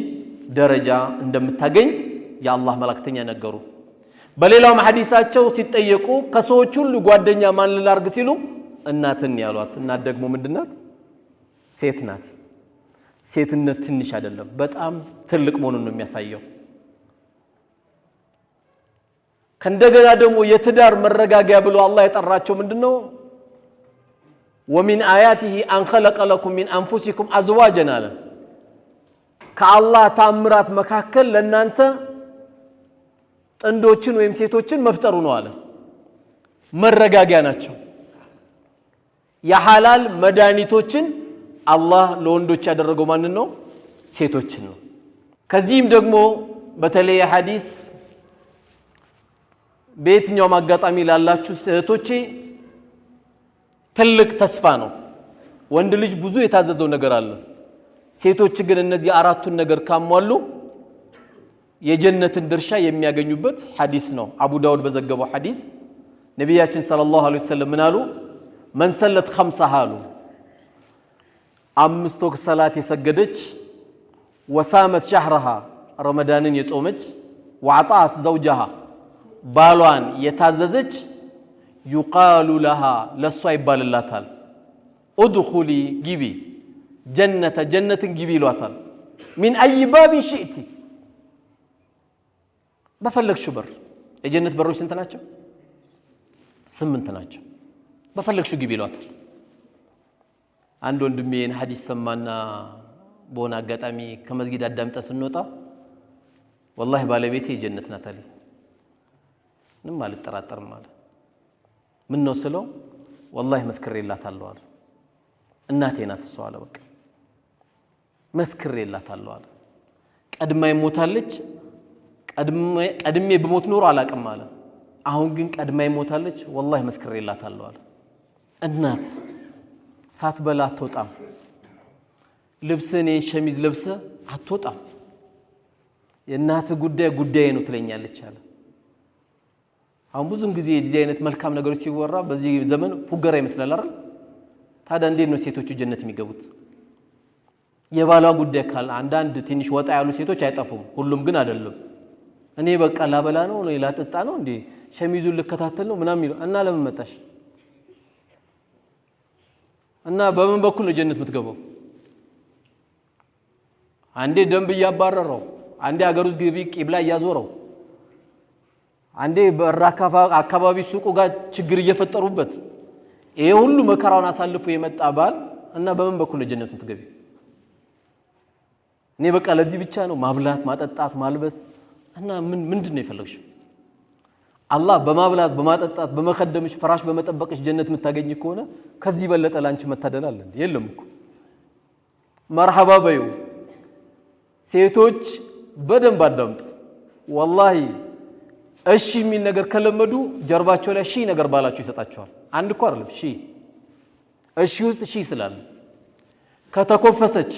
ደረጃ እንደምታገኝ የአላህ መላእክተኛ ነገሩ። በሌላውም ሐዲሳቸው ሲጠየቁ ከሰዎች ሁሉ ጓደኛ ማን ላርግ ሲሉ እናትን ያሏት። እናት ደግሞ ምንድናት? ሴት ናት። ሴትነት ትንሽ አይደለም፣ በጣም ትልቅ መሆኑን ነው የሚያሳየው። ከእንደገና ደግሞ የትዳር መረጋጊያ ብሎ አላህ የጠራቸው ምንድነው? ወሚን አያቲሂ አን ኸለቀ ለኩም ሚን አንፉሲኩም አዝዋጀን አለ። ከአላህ ታምራት መካከል ለእናንተ ጥንዶችን ወይም ሴቶችን መፍጠሩ ነው አለ። መረጋጊያ ናቸው። የሐላል መድኃኒቶችን አላህ ለወንዶች ያደረገው ማንን ነው? ሴቶችን ነው። ከዚህም ደግሞ በተለይ ሐዲስ በየትኛውም አጋጣሚ ላላችሁ እህቶቼ ትልቅ ተስፋ ነው። ወንድ ልጅ ብዙ የታዘዘው ነገር አለ። ሴቶች ግን እነዚህ አራቱን ነገር ካሟሉ የጀነትን ድርሻ የሚያገኙበት ሐዲስ ነው። አቡ ዳውድ በዘገበው ሐዲስ ነቢያችን ሰለላሁ ዐለይሂ ወሰለም ምን አሉ? መን ሰለት ኸምሰሃ አሉ፣ 5 ወቅት ሰላት የሰገደች፣ ወሳመት ሸህረሃ ረመዳንን የጾመች፣ ወዐጣት ዘውጀሃ ባሏን የታዘዘች፣ ዩቃሉ ለሃ ለሷ ይባልላታል፣ ኡድኹሊ ግቢ ጀነትን ግቢ ይሏታል፣ ሚን አይ ባቢን ሽእቲ በፈለግሽው በር። የጀነት በሮች ስንት ናቸው? 8 ናቸው። በፈለግሽው ግቢ ይሏታል። አንድ ወንድሜን ሐዲስ ሰማና በሆነ አጋጣሚ ከመስጊድ አዳምጠ ስንወጣ ወላሂ ባለቤቴ የጀነት ናት አለኝ። ምንም አልጠራጠርም አለ። ምን ነው ስለው ወላሂ መስክሬላታለሁ አለ። እናቴ ናት እሷ አለ። በቃ መስክሬላታለሁ አለ። ቀድማይ ሞታለች። ቀድሜ በሞት ኖሮ አላቅም አለ። አሁን ግን ቀድማይ ሞታለች። ወላሂ መስክሬላታለሁ አለ። እናት ሳትበላ አትወጣም። ልብስኔ ሸሚዝ ለብሰ አትወጣም። የእናት ጉዳይ ነው ትለኛለች አለ። አሁን ብዙም ጊዜ የዚህ አይነት መልካም ነገሮች ሲወራ በዚህ ዘመን ፉገራ ይመስላል አይደል? ታዲያ እንዴት ነው ሴቶቹ ጀነት የሚገቡት? የባሏ ጉዳይ ካለ አንዳንድ ትንሽ ወጣ ያሉ ሴቶች አይጠፉም፣ ሁሉም ግን አይደለም። እኔ በቃ ላበላ ነው ላጠጣ ነው እንዴ ሸሚዙን ልከታተል ነው ምናምን ይሉ እና ለምን መጣሽ እና በምን በኩል ነው ጀነት የምትገባው? አንዴ ደንብ እያባረረው፣ አንዴ ሀገር ውስጥ ግቢ ቂብላ እያዞረው፣ አንዴ በራካፋ አካባቢ ሱቁ ጋር ችግር እየፈጠሩበት ይሄ ሁሉ መከራውን አሳልፎ የመጣ ባል እና በምን በኩል ነው ጀነት የምትገቢ? እኔ በቃ ለዚህ ብቻ ነው ማብላት ማጠጣት ማልበስ እና ምንድን ነው የፈለግሽው? አላህ በማብላት በማጠጣት በመከደምሽ ፍራሽ በመጠበቅሽ ጀነት የምታገኝ ከሆነ ከዚህ በለጠ ላንቺ መታደል አለ እንዴ? የለም እኮ። መርሐባ በዩ። ሴቶች በደንብ አዳምጡ። ወላሂ እሺ የሚል ነገር ከለመዱ ጀርባቸው ላይ ሺህ ነገር ባላቸው ይሰጣቸዋል። አንድ እኮ አይደለም ሺህ። እሺ ውስጥ ሺህ ስላለ ከተኮፈሰች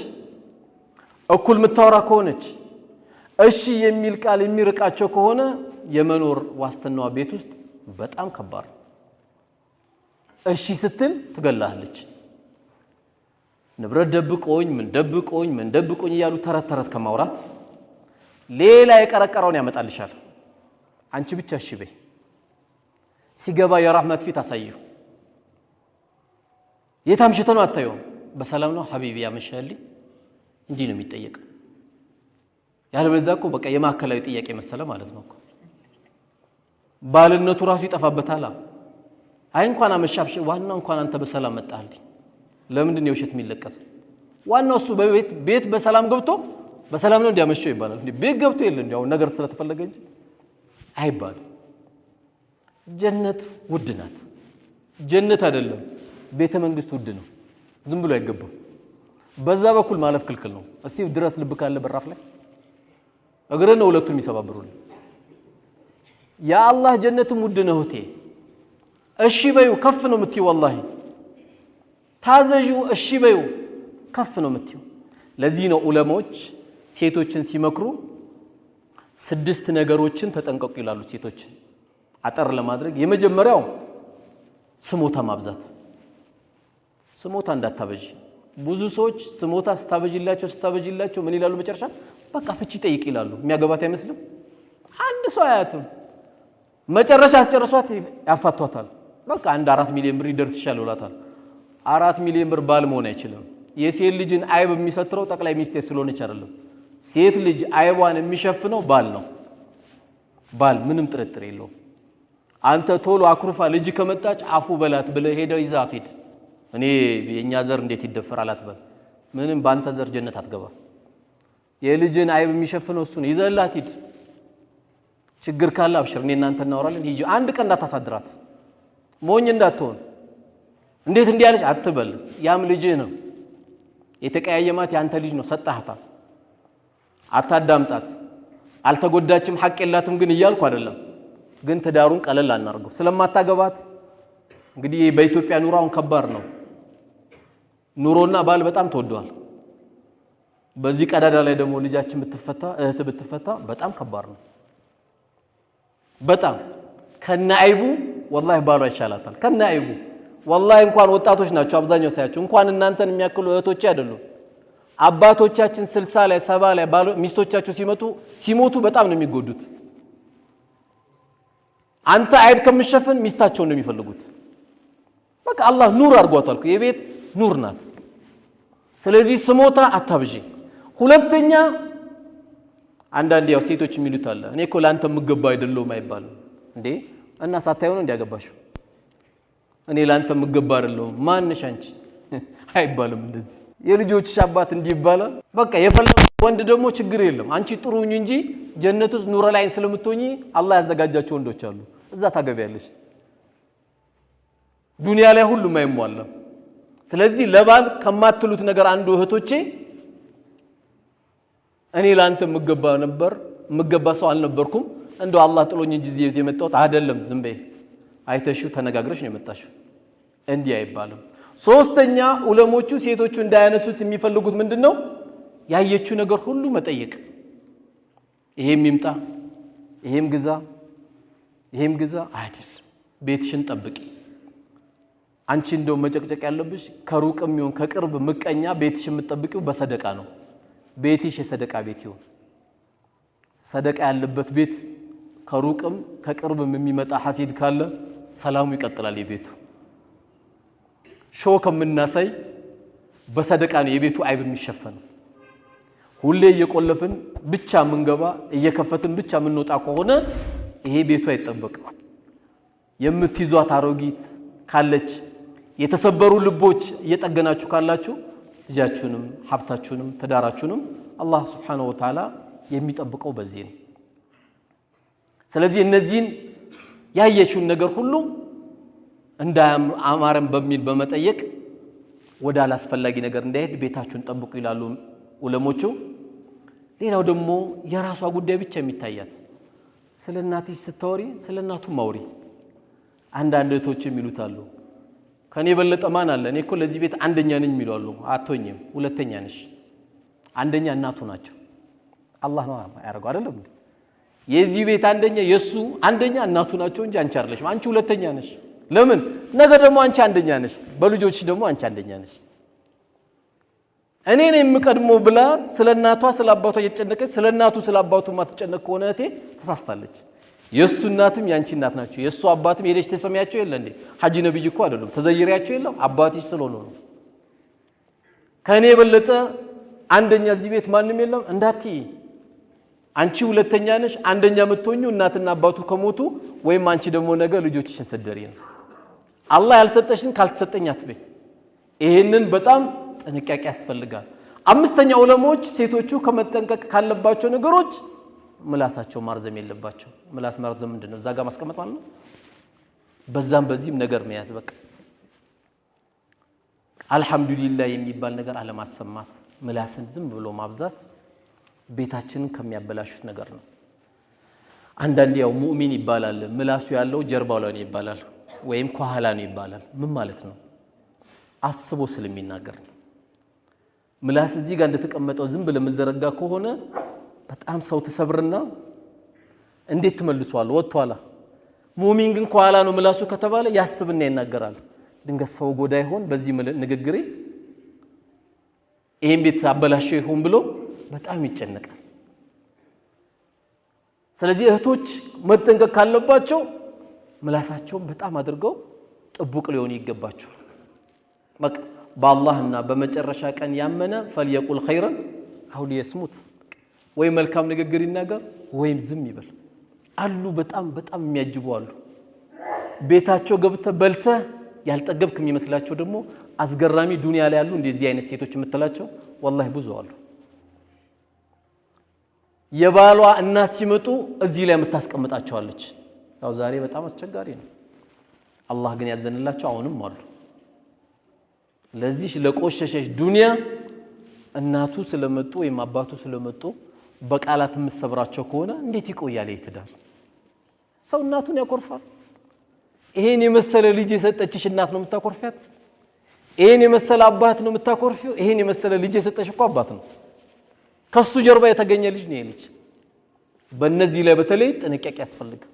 እኩል የምታወራ ከሆነች እሺ የሚል ቃል የሚርቃቸው ከሆነ የመኖር ዋስትናዋ ቤት ውስጥ በጣም ከባድ። እሺ ስትል ትገላለች። ንብረት ደብቆኝ ምን ደብቆኝ እያሉ ተረት ከማውራት ሌላ የቀረቀረውን ያመጣልሻል። አንቺ ብቻ እሺ በይ። ሲገባ የራህመት ፊት አሳየው። የታምሽተ ነው አታየውም። በሰላም ነው ሐቢቢ ያመሻልኝ እንዲህ ነው የሚጠየቀው። ያለበለዚያ እኮ በቃ የማከላዊ ጥያቄ መሰለ ማለት ነው እኮ። ባልነቱ ራሱ ይጠፋበታል። አይ እንኳን አመሻብሽ፣ ዋናው እንኳን አንተ በሰላም መጣህልኝ። ለምንድን ነው የውሸት የሚለቀሰው? ዋናው እሱ ቤት በሰላም ገብቶ በሰላም ነው እንዲያመሸው ይባላል። ቤት ገብቶ የለ እንዲያው ነገር ስለተፈለገ እንጂ አይባልም። ጀነት ውድ ናት። ጀነት አይደለም ቤተ መንግስት ውድ ነው። ዝም ብሎ አይገባም። በዛ በኩል ማለፍ ክልክል ነው። እስቲ ድረስ ልብ ካለ በራፍ ላይ እግረን ነው ሁለቱም ይሰባብሩል። ያ አላህ ጀነትም ውድ ነው እህቴ። እሺ በዩ ከፍ ነው የምትይው። ወላሂ ታዘዡ እሺ በዩ ከፍ ነው የምትይው። ለዚህ ነው ዑለማዎች ሴቶችን ሲመክሩ 6 ነገሮችን ተጠንቀቁ ይላሉ። ሴቶችን አጠር ለማድረግ የመጀመሪያው ስሞታ ማብዛት። ስሞታ እንዳታበጂ። ብዙ ሰዎች ስሞታ ስታበጂላቸው ምን ይላሉ መጨረሻ? በቃ ፍቺ ጠይቅ ይላሉ። የሚያገባት አይመስልም። አንድ ሰው አያትም መጨረሻ አስጨርሷት ያፋቷታል። በቃ አንድ 4 ሚሊዮን ብር ይደርስሻል ይላታል። 4 ሚሊዮን ብር ባል መሆን አይችልም። የሴት ልጅን አይብ የሚሰትረው ጠቅላይ ሚኒስቴር ስለሆነች አይደለም። ሴት ልጅ አይቧን የሚሸፍነው ባል ነው። ባል ምንም ጥርጥር የለውም። አንተ ቶሎ አኩርፋ ልጅ ከመጣች አፉ በላት ብለህ ሄደው ይዛት ሂድ። እኔ የኛ ዘር እንዴት ይደፈራል አትበል። ምንም ባንተ ዘር ጀነት አትገባ። የልጅን አይብ የሚሸፍነው እሱ ነው። ይዘላት ሂድ። ችግር ካለ አብሽር፣ እኔ እናንተ እናወራለን። ሂጂ። አንድ ቀን እንዳታሳድራት፣ ሞኝ እንዳትሆን። እንዴት እንዲያለች አትበል። ያም ልጅህ ነው። የተቀያየማት ያንተ ልጅ ነው። ሰጣህታ፣ አታዳምጣት። አልተጎዳችም ሐቅ የላትም ግን እያልኩ አይደለም። ግን ትዳሩን ቀለል አናርገው ስለማታገባት እንግዲህ በኢትዮጵያ ኑሮውን ከባድ ነው ኑሮና ባል በጣም ተወዷል በዚህ ቀዳዳ ላይ ደግሞ ልጃችን ብትፈታ እህት ብትፈታ በጣም ከባድ ነው በጣም ከነአይቡ ወላሂ ባሏ ይሻላታል ከነአይቡ ወላሂ እንኳን ወጣቶች ናቸው አብዛኛው ሳያቸው እንኳን እናንተን የሚያክሉ እህቶች አይደሉም አባቶቻችን 60 ላይ 70 ላይ ባሉ ሚስቶቻቸው ሲሞቱ በጣም ነው የሚጎዱት አንተ አይብ ከመሸፈን ሚስታቸው ነው የሚፈልጉት በቃ አላህ ኑር አርጓታል የቤት ኑር ናት ስለዚህ ስሞታ አታብጂ ሁለተኛ አንዳንድ ያው ሴቶች የሚሉት አለ እኔ እኮ ላንተ ምገባ አይደለም አይባል እንዴ እና ሳታየው ነው እንዲያገባሽው እኔ ላንተ ምገባ አይደለም ማንሽ አንቺ አይባልም እንደዚህ የልጆችሽ አባት እንዲባላል በቃ የፈለገው ወንድ ደግሞ ችግር የለም አንቺ ጥሩኝ እንጂ ጀነት ውስጥ ኑር ላይ ስለምትሆኚ አላህ ያዘጋጃቸው ወንዶች አሉ እዛ ታገቢያለሽ ዱንያ ላይ ሁሉም አይሟላም ስለዚህ ለባል ከማትሉት ነገር አንዱ እህቶቼ እኔ ላንተ ምገባ ሰው አልነበርኩም እንደው አላህ ጥሎኝ እንጂ እዚህ የመጣሁት አይደለም ዝም በይ አይተሽው ተነጋግረሽ ነው የመጣሽው እንዲህ አይባልም ሶስተኛ ዑለሞቹ ሴቶቹ እንዳያነሱት የሚፈልጉት ምንድነው ያየችው ነገር ሁሉ መጠየቅ ይሄም ይምጣ ይሄም ግዛ አይደል ቤትሽን ጠብቂ አንቺ እንደው መጨቅጨቅ ያለብሽ ከሩቅም ይሁን ከቅርብ ምቀኛ ቤትሽ የምትጠብቂው በሰደቃ ነው ቤትሽ የሰደቃ ቤት ይሁን ሰደቃ ያለበት ቤት ከሩቅም ከቅርብም የሚመጣ ሐሲድ ካለ ሰላሙ ይቀጥላል የቤቱ ሾው ከምናሳይ በሰደቃ ነው የቤቱ አይብ የሚሸፈን ሁሌ እየቆለፍን ብቻ ምንገባ እየከፈትን ብቻ ምንወጣ ከሆነ ይሄ ቤቱ አይጠበቅም የምትይዟት አሮጊት ካለች የተሰበሩ ልቦች እየጠገናችሁ ካላችሁ ልጃችሁንም ሀብታችሁንም ተዳራችሁንም አላህ Subhanahu Wa Ta'ala የሚጠብቀው በዚህ ነው ስለዚህ እነዚህን ያየችውን ነገር ሁሉ እንዳያማረም በሚል በመጠየቅ ወደ አላስፈላጊ ነገር እንዳይሄድ ቤታችሁን ጠብቁ ይላሉ ዑለሞቹ ሌላው ደግሞ የራሷ ጉዳይ ብቻ የሚታያት ስለናትሽ ስተወሪ ስለናቱ ማውሪ አንዳንድ እህቶችም ይሉታሉ ከኔ በለጠ ማን አለ እኔ እኮ ለዚህ ቤት አንደኛ ነኝ የሚሉአሉ አትሆኝም ሁለተኛ ነሽ አንደኛ እናቱ ናቸው አላህ ነው ያረጋው አይደለም የዚህ ቤት አንደኛ የሱ አንደኛ እናቱ ናቸው እንጂ አንቺ አይደለሽም አንቺ ሁለተኛ ነሽ ለምን ነገ ደግሞ አንቺ አንደኛ ነሽ በልጆችሽ ደግሞ አንቺ አንደኛ ነሽ እኔ ነኝ የምቀድመው ብላ ስለናቷ ስለአባቷ እየተጨነቀች ስለናቱ ስለአባቱ ማትጨነቅ ከሆነ እቴ ተሳስታለች የሱ እናትም ያንቺ እናት ናቸው የሱ አባትም ሄደሽ ተሰሚያቸው የለ እንዴ ሐጂ ነብይ እኮ አይደለም ተዘይሪያቸው የለም አባትሽ ስለሆነ ነው ከኔ በለጠ አንደኛ እዚህ ቤት ማንንም የለም እንዳትዪ አንቺ ሁለተኛ ነሽ አንደኛ የምትሆኙ እናትና አባቱ ከሞቱ ወይም አንቺ ደግሞ ነገ ልጆችሽን ሰደሪ ነው አላህ ያልሰጠሽን ካልተሰጠኝ አትበይ ይሄንን በጣም ጥንቃቄ ያስፈልጋል አምስተኛ ዑለሞች ሴቶቹ ከመጠንቀቅ ካለባቸው ነገሮች ምላሳቸው ማርዘም የለባቸው ምላስ ማርዘም ምንድነው እዛ ጋር ማስቀመጥ ማለት ነው በዛም በዚህም ነገር መያዝ በቃ አልহামዱሊላህ የሚባል ነገር አለማሰማት ምላስን ዝም ብሎ ማብዛት ቤታችንን ከሚያበላሹት ነገር ነው አንዳንዴ ያው ሙእሚን ይባላል ምላሱ ያለው ጀርባው ላይ ነው ይባላል ወይም ከኋላ ነው ይባላል ምን ማለት ነው አስቦ ስለሚናገር ነው ምላስ እዚህ ጋር እንደተቀመጠው ዝም ብለ መዘረጋ ከሆነ በጣም ሰው ተሰብርና እንዴት ተመልሷል ወጥቷላ ሙእሚን ግን ከኋላ ነው ምላሱ ከተባለ ያስብና ይናገራል ድንገት ሰው ጎዳ ይሆን በዚህ ንግግሬ ይሄን ቤት አበላሽው ይሆን ብሎ በጣም ይጨነቃል ስለዚህ እህቶች መጠንቀቅ ካለባቸው ምላሳቸው በጣም አድርገው ጥቡቅ ሊሆን ይገባቸው በቃ በአላህና በመጨረሻ ቀን ያመነ فليقل خيرا አው ሊስሙት ወይ መልካም ንግግር ይናገር ወይም ዝም ይበል አሉ በጣም የሚያጅቡ አሉ ቤታቸው ገብተ በልተ ያልጠገብክ የሚመስላቸው ደግሞ አስገራሚ ዱንያ ላይ ያሉ እንደዚህ አይነት ሴቶች የምትላቸው والله ብዙ አሉ የባሏ እናት ሲመጡ እዚህ ላይ የምታስቀምጣቸው አለች ያው ዛሬ በጣም አስቸጋሪ ነው አላህ ግን ያዘንላቸው አሁንም አሉ ለዚህ ለቆሸሸሽ ዱንያ እናቱ ስለመጡ ወይም አባቱ ስለመጡ በቃላት መስብራቸው ከሆነ እንዴት ይቆያል ይተዳል ሰው እናቱን ያኮርፋል ይሄን የመሰለ ልጅ የሰጠችሽ እናት ነው የምታኮርፊያት ይሄን የመሰለ አባት ነው የምታኮርፊው ይሄን የመሰለ ልጅ የሰጠሽ እኮ አባት ነው ከሱ ጀርባ የተገኘ ልጅ ነው ልጅ በእነዚህ ላይ በተለይ ጥንቃቄ ያስፈልጋል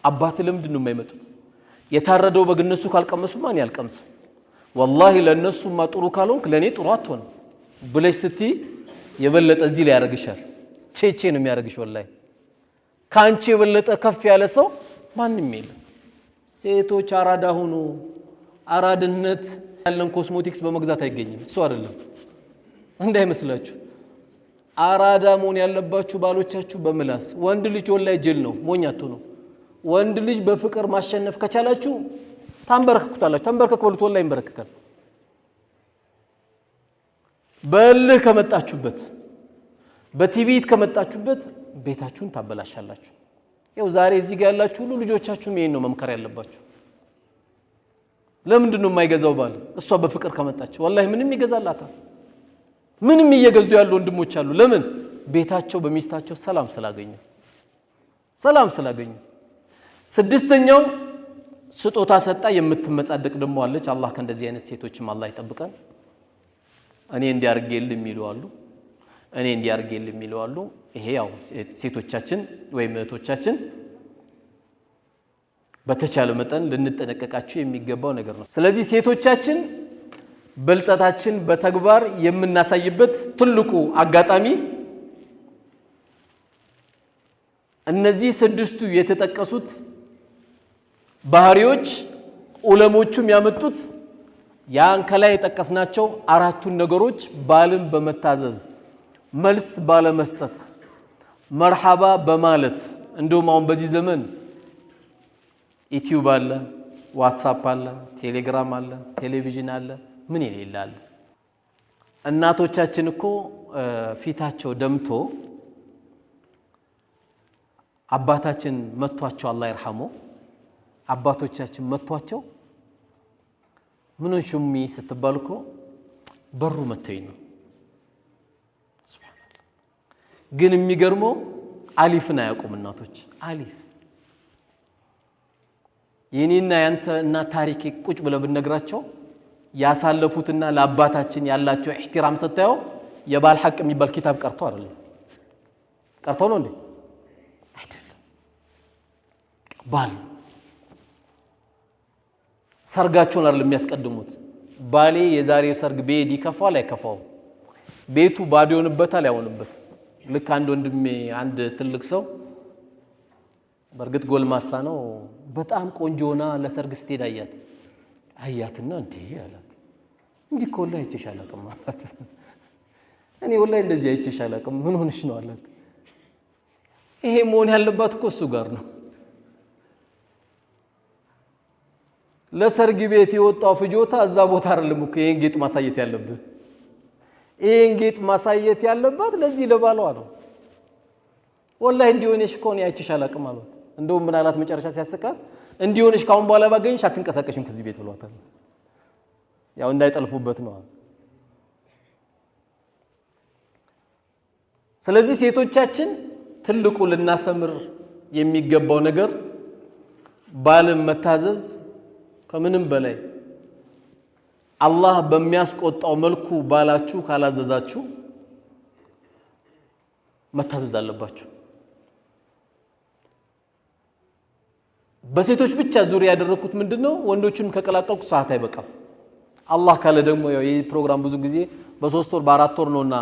አባት ለምንድን ነው የማይመጡት የታረደው በግነሱ ካልቀመሱ ማን ያልቀምስ والله ለነሱ ማጥሩ ካልሆንክ ለኔ ጥሩ አትሆን ብለሽ ስቲ የበለጠ እዚህ ላይ ያረግሻል ቼቼ ነው የሚያረግሽ والله ካንቺ የበለጠ ከፍ ያለ ሰው ማንንም የለም ሴቶች አራዳ ሆኖ አራድነት ያለን ኮስሞቲክስ በመግዛት አይገኝም እሱ አይደለም እንዳይመስላችሁ አራዳ መሆን ያለባችሁ ባሎቻችሁ በመላስ ወንድ ልጅ والله ጅል ነው ሞኛቱ ነው ወንድ ልጅ በፍቅር ማሸነፍ ከቻላችሁ ታንበረከኩታላችሁ ታንበረከኩት والله ይንበረከካል በልህ ከመጣችሁበት በቲቪት ከመጣችሁበት ቤታችሁን ታበላሻላችሁ ያው ዛሬ እዚህ ጋር ያላችሁ ሁሉ ልጆቻችሁም ይሄን ነው መምከር ያለባችሁ ለምንድን ነው የማይገዛው ባል እሷ በፍቅር ከመጣች والله ምንም ይገዛላታል ምንም እየገዙ ያሉ ወንድሞች አሉ ለምን ቤታቸው በሚስታቸው ሰላም ስላገኙ ስድስተኛው ስጦታ ሰጣ የምትመጻደቅ ደሞ አለች አላህ ከእንደዚህ አይነት ሴቶችም አላህ ይጠብቀን እኔ እንዲያርገል የሚሉአሉ እኔ እንዲያርገል የሚሉአሉ ይሄ ያው ሴቶቻችን ወይ እህቶቻችን በተቻለ መጠን ልንጠነቀቃቸው የሚገባው ነገር ነው ስለዚህ ሴቶቻችን በልጣታችን በተግባር የምናሳይበት ትልቁ አጋጣሚ እነዚህ ስድስቱ የተጠቀሱት ባህሪዎች ዑለሞቹም ያመጡት ያን ከላይ የተጠቀስናቸው አራቱን ነገሮች ባልን በመታዘዝ መልስ ባለመስጠት መርሐባ በማለት እንደውም አሁን በዚህ ዘመን ዩቲዩብ አለ ዋትስአፕ አለ ቴሌግራም አለ ቴሌቪዥን አለ ምን ይላል እናቶቻችን እኮ ፊታቸው ደምቶ አባታችን መቷቸው አላህ ይርሐሙ አባቶቻችን መቷቸው ምንን ሹሚ ስትባልኮ በሩ መተኝ ነው ሱብሃንአላህ ግን የሚገርመው አሊፍን አያውቁም እናቶች አሊፍ የኔና ያንተ እና ታሪክ ቁጭ ብለው ብነግራቸው ያሳለፉትና ለአባታችን ያላቸው ኢህቲራም ሰጣዩ የባል ሐቅ የሚባል ኪታብ ቀርቶ አይደለም ቀርቶ ነው እንዴ አይደለም ባል ሰርጋቸውን አይደለም የሚያስቀድሙት ባሌ የዛሬው ሰርግ ቤዲ ከፋው ላይ ከፋው ቤቱ ባዶ ይሆንበታል ያውንበት ልክ አንድ ወንድሜ አንድ ትልቅ ሰው በርግጥ ጎልማሳ ነው በጣም ቆንጆና ለሰርግ ስትሄድ አያትና እንዴ አላት እንዴ ኮላ አይተሻላቀም ማለት እኔ ወላሂ እንደዚህ አይተሻላቀም ምን ሆነሽ ነው አላት ይሄ መሆን ያለበት እኮ እሱ ጋር ነው ለሰርግ ቤት የወጣው ፍጆታ እዛ ቦታ አይደለም እኮ ይሄን ጌጥ ማሳየት ያለበት ይሄን ጌጥ ማሳየት ያለበት ለዚህ ለባሏ ነው والله እንዲሆነሽ እኮ ነው አይተሻላቀም ማለት እንደውም ምን አላት መጨረሻ ሲያስቃት እንዲሆነሽ ካሁን በኋላ ባገኝሽ አትንቀሳቀሽም ከዚህ ቤት ብሏታል ያው እንዳይጠልፉበት ነው ስለዚህ ሴቶቻችን ትልቁ ልናሰምር የሚገባው ነገር ባልን መታዘዝ ከምንም በላይ አላህ በሚያስቆጣው መልኩ ባላችሁ ካላዘዛችሁ መታዘዝ አለባችሁ በሴቶች ብቻ ዙሪያ ያደረኩት ምንድነው ወንዶችንም ከቀላቀልኩ ሰዓት አይበቃም አላህ ካለ ደግሞ ያው ይሄ ፕሮግራም ብዙ ጊዜ በ3 ወር በ4 ወር ነውና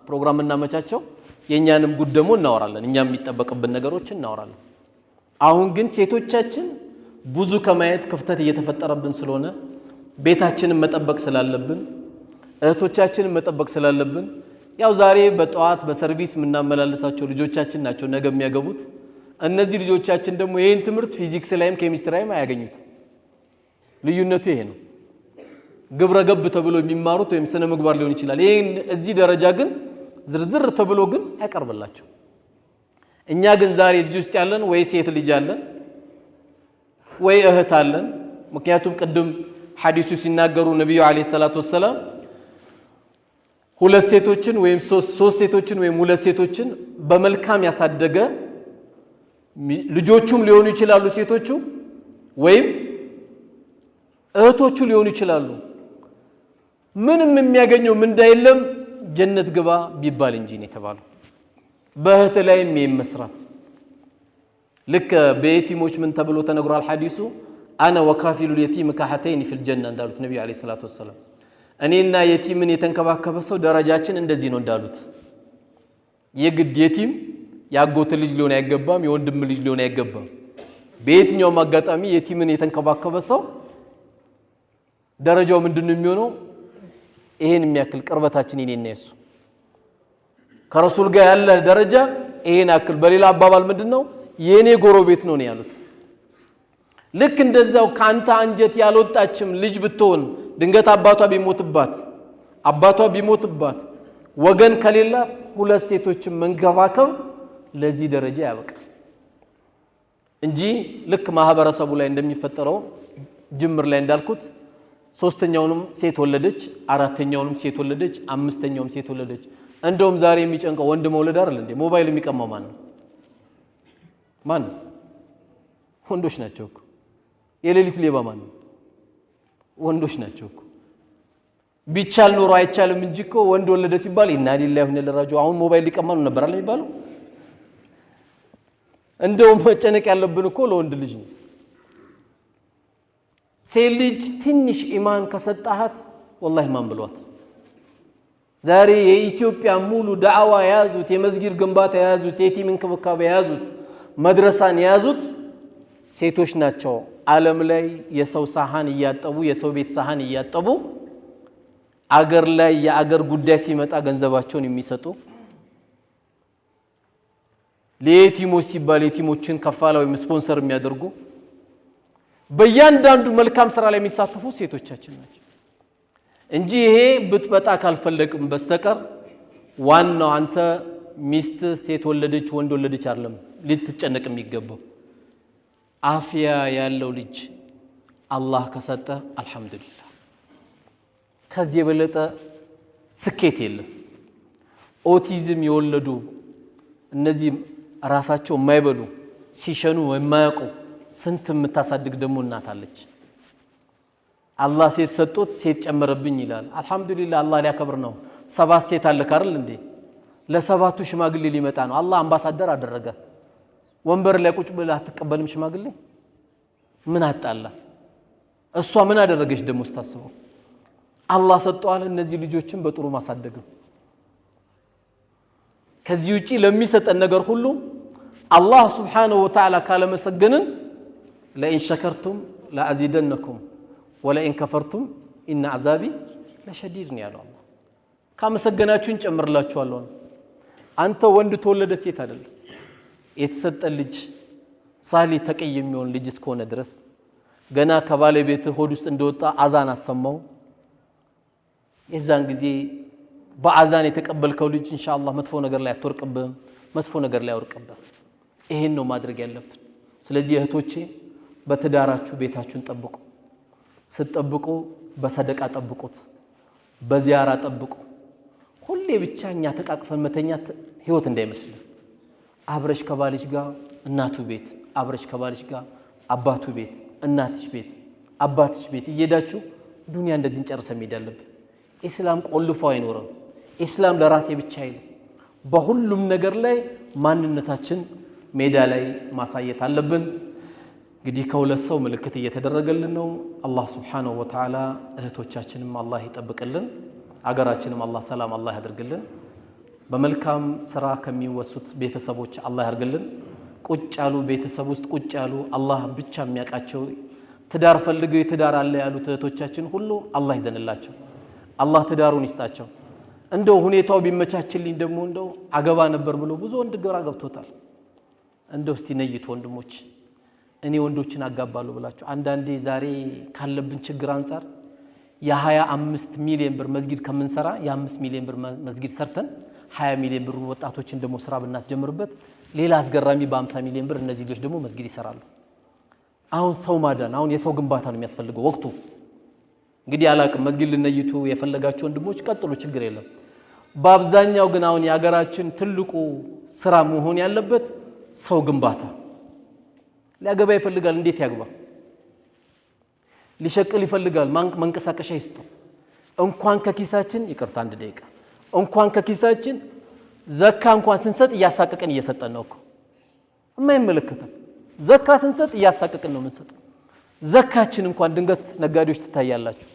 ፕሮግራም እናመቻቸው የኛንም ጉድ ደግሞ እናወራለን እኛም የሚጠበቅብን ነገሮች እናወራለን አሁን ግን ሴቶቻችን ብዙ ከማየት ክፍተት እየተፈጠረብን ስለሆነ ቤታችንን መጠበቅ ስላለብን እህቶቻችንን መጠበቅ ስላለብን ያው ዛሬ በጧት በሰርቪስ ምናመላለሳቸው ልጆቻችን ናቸው ነገ የሚያገቡት እነዚህ ልጆቻችን ደግሞ ይሄን ትምህርት ፊዚክስ ላይም ኬሚስትሪ ላይም አያገኙት ልዩነቱ ይሄ ነው ግብረ ገብ ተብሎ የሚማሩት ወይም ስነ ምግባር ሊሆን ይችላል ይሄን እዚህ ደረጃ ግን ዝርዝር ተብሎ ግን ያቀርብላቸው እኛ ግን ዛሬ እዚህ ውስጥ ያለን ወይ ሴት ልጅ አለን ወይ እህት አለን ምክንያቱም ቅድም ሐዲሱ ሲናገሩ ነብዩ አለይሂ ሰላቱ ወሰለም ሁለት ሴቶችን ወይም ሶስት ሴቶችን ወይም ሁለት ሴቶችን በመልካም ያሳደገ ልጆቹም ሊሆኑ ይችላሉ ሴቶቹ ወይም እህቶቹ ሊሆኑ ይችላሉ ምንም የሚያገኘው ምንዳ የለም ጀነት ግባ ቢባል እንጂ ነው የተባለው በእህት ላይም መስራት ልክ በየቲሞች ምን ተብሎ ተነግሯል ሐዲሱ አና ወካፊሉ اليتيم كحتين في الجنه እንዳሉት ነብዩ አለይሂ ሰላቱ ወሰለም እኔና የቲምን የተንከባከበ ሰው ደረጃችን እንደዚህ ነው እንዳሉት የግድ የቲም ያጎት ልጅ ሊሆን አይገባም የወንድም ልጅ ሊሆን አይገባም በየትኛው አጋጣሚ የቲምን የተንከባከበ ሰው ደረጃው ምንድነው የሚሆነው ይሄን የሚያክል ቅርበታችን ይኔና የሱ ከረሱል ጋር ያለ ደረጃ ይሄን አክል በሌላ አባባል ምንድነው የኔ ጎረቤት ነው ያሉት ልክ እንደዛው ካንተ አንጀት ያልወጣችም ልጅ ብትሆን ድንገት አባቷ ቢሞትባት ወገን ከሌላት ሁለት ሴቶችን መንከባከብ ለዚህ ደረጃ ያበቃል እንጂ ልክ ማህበረሰቡ ላይ እንደሚፈጠረው ጅምር ላይ እንዳልኩት ሶስተኛውንም ሴት ወለደች አራተኛውንም ሴት ወለደች አምስተኛውንም ሴት ወለደች እንደውም ዛሬ የሚጨንቀው ወንድ መውለድ አይደል እንዴ ሞባይል የሚቀማው ማን ወንዶች ናቸው እኮ የሌሊት ሌባ ማን ወንዶች ናቸው እኮ ቢቻል ኖሮ አይቻልም እንጂ እኮ ወንድ ወለደ ሲባል ኢና ሊላሂ ወኢና ኢለይሂ ራጂዑን አሁን ሞባይል ሊቀማው ነበር አይደል የሚባለው እንደውም መጨነቅ ያለብን እኮ ለወንድ ልጅ ነው ሴት ልጅ ትንሽ ኢማን ከሰጣሃት ወላሂ ማን ብሏት ዛሬ የኢትዮጵያ ሙሉ ዳዕዋ ያዙት የመስጊድ ግንባታ ያዙት የቲም እንክብካቤ ያዙት መድረሳን ያዙት ሴቶች ናቸው ዓለም ላይ የሰው ሳህን እያጠቡ የሰው ቤት ሳህን እያጠቡ አገር ላይ የአገር ጉዳይ ሲመጣ ገንዘባቸውን የሚሰጡ ለየቲሞች ሲባል የቲሞችን ከፋላው ስፖንሰር የሚያደርጉ በእያንዳንዱ መልካም ስራ ላይ የሚሳተፉ ሴቶቻችን ናቸው እንጂ ይሄ ብጥበጣ ካልፈለቅም በስተቀር ዋናው አንተ ሚስት ሴት ወለደች ወንድ ወለደች አይደለም ልትጨነቅ የሚገባው አፍያ ያለው ልጅ አላህ ከሰጠ አልহামዱሊላህ ከዚህ የበለጠ ስኬት የለም ኦቲዝም የወለዱ እነዚህ ራሳቸው የማይበሉ ሲሸኑ የማያውቁ ስንት የምታሳድግ ደግሞ እናት አለች አላህ ሴት ሰጥቶት ሴት ጨመረብኝ ይላል አልহামዱሊላህ አላህ ሊያከብር ነው ሰባት ሴት አለ ካርል እንዴ ለሰባቱ ሽማግሌ ሊመጣ ነው አላህ አምባሳደር አደረገ ወንበር ላይ ቁጭ ብለህ አትቀበልም ሽማግሌ ምን አጣላ እሷ ምን አደረገች ደግሞ ስታስበው አላህ ሰጥቷል እነዚህ ልጆችን በጥሩ ማሳደግ ከዚህ ውጪ ለሚሰጠን ነገር ሁሉ አላህ Subhanahu Wa Ta'ala ካለ መሰገንን ለኢን ሸከርቱም ለአዚደነኩም ወለኢን ከፈርቱም ኢነ አዛቢ ለሸዲድ ነው ያለው አላህ ካመሰገናችሁን ጨምርላችኋለሁ አንተ ወንድ ተወለደ ሴት አይደለም የተሰጠ ልጅ ሳሊ ተቀይ የሚሆን ልጅ እስከሆነ ድረስ ገና ከባለቤት ሆድ ውስጥ እንደወጣ አዛን አሰማው የዛን ጊዜ በአዛን የተቀበልከው ልጅ ኢንሻአላህ መጥፎ ነገር ላይ አትወርቅብህም መጥፎ ነገር ላይ አውርቅብህ ይሄን ነው ማድረግ ያለብን ስለዚህ እህቶቼ በትዳራችሁ ቤታችሁን ጠብቁ ስትጠብቁ በሰደቃ ጠብቁት በዚያራ ጠብቁ ሁሌ ብቻኛ ተቃቅፈን መተኛት ህይወት እንዳይመስል አብረሽ ከባልሽ ጋር እናቱ ቤት አብረሽ ከባልሽ ጋር አባቱ ቤት እናትሽ ቤት አባትሽ ቤት እየዳችሁ ዱንያ እንደዚህ እንጨርሰ መሄዳለብ ኢስላም ቆልፎ አይኖርም ኢስላም ለራሴ ብቻ አይደለም በሁሉም ነገር ላይ ማንነታችን ሜዳ ላይ ማሳየት አለብን እንግዲህ ከሁለት ሰው ምልክት እየተደረገልን ነው አላህ Subhanahu Wa Ta'ala እህቶቻችንም አላህ ይጠብቅልን አገራችንም አላህ ሰላም አላህ ያድርግልን በመልካም ስራ ከሚወሱት ቤተሰቦች አላህ ያርግልን ቁጭ ያሉ ቤተሰብ ውስጥ ቁጭ ያሉ አላህ ብቻ የሚያቃቸው ትዳር ፈልገው ትዳር አለ ያሉት እህቶቻችን ሁሉ አላህ ይዘንላቸው አላህ ትዳሩን ይስጣቸው እንደው ሁኔታው ቢመቻችልኝ ደግሞ እንደው አገባ ነበር ብሎ ብዙ ወንድ ግራ ገብቶታል እንደው እስቲ ነይቱ ወንድሞች እኔ ወንዶችን አጋባለሁ ብላችሁ አንዳንዴ ዛሬ ካለብን ችግር አንፃር የ25 ሚሊዮን ብር መስጊድ ከመንሰራ የ5 ሚሊዮን ብር መስጊድ ሰርተን 20 ሚሊዮን ብር ወጣቶችን ደግሞ ስራ ብናስጀምርበት ሌላ አስገራሚ በ50 ሚሊዮን ብር እነዚህ ልጆች ደግሞ መስጊድ ይሰራሉ አሁን ሰው ማዳን አሁን የሰው ግንባታ ነው የሚያስፈልገው ወቅቱ እንግዲህ አላቅም መስጊድ ልነይቱ የፈለጋችሁ ወንድሞች ቀጥሉ ችግር የለም በአብዛኛው ግን አሁን ያገራችን ትልቁ ስራ መሆን ያለበት ሰው ግንባታ ሊያገባ ይፈልጋል እንዴት ያግባ ሊሸቅል ይፈልጋል መንቀሳቀሻ ይስጠው እንኳን ከኪሳችን ይቅርታ አንድ ደቂቃ እንኳን ከኪሳችን ዘካ እንኳን ስንሰጥ ያሳቀቀን እየሰጠን ነው እኮ የማይመለከተን ዘካ ስንሰጥ ያሳቀቀን ነው የምንሰጠው ዘካችን እንኳን ድንገት ነጋዴዎች ትታያላችሁ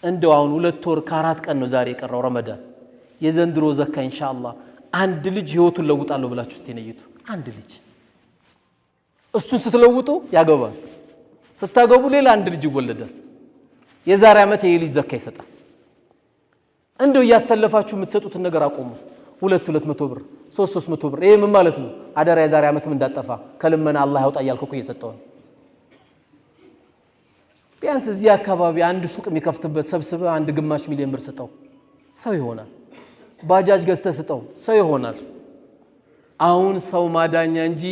እንደው አሁን 2 ወር ከ4 ቀን ነው ዛሬ የቀረው ረመዳን የዘንድሮ ዘካ ኢንሻአላህ አንድ ልጅ ህይወቱን ለውጣለሁ ብላችሁ ስትነይቱ አንድ ልጅ እሱን ስትለውጡ ያገባል ስታገቡ ሌላ አንድ ልጅ ይወለዳል የዛሬ ዓመት የልጅ ዘካ ይሰጣል እንደው ያሰለፋችሁ የምትሰጡትን ነገር አቆሙ 200 ብር 300 ብር ይሄ ምን ማለት ነው አደራ የዛሬ ዓመትም እንዳጠፋ ከልመና አላህ ያውጣ ያልኩ እኮ እየሰጠው ቢያንስ እዚህ አካባቢ አንድ ሱቅ የሚከፍትበት ሰብስበ አንድ ግማሽ ሚሊዮን ብር ስጠው ሰው ይሆናል ባጃጅ ገዝተህ ስጠው ሰው ይሆናል አሁን ሰው ማዳኛ እንጂ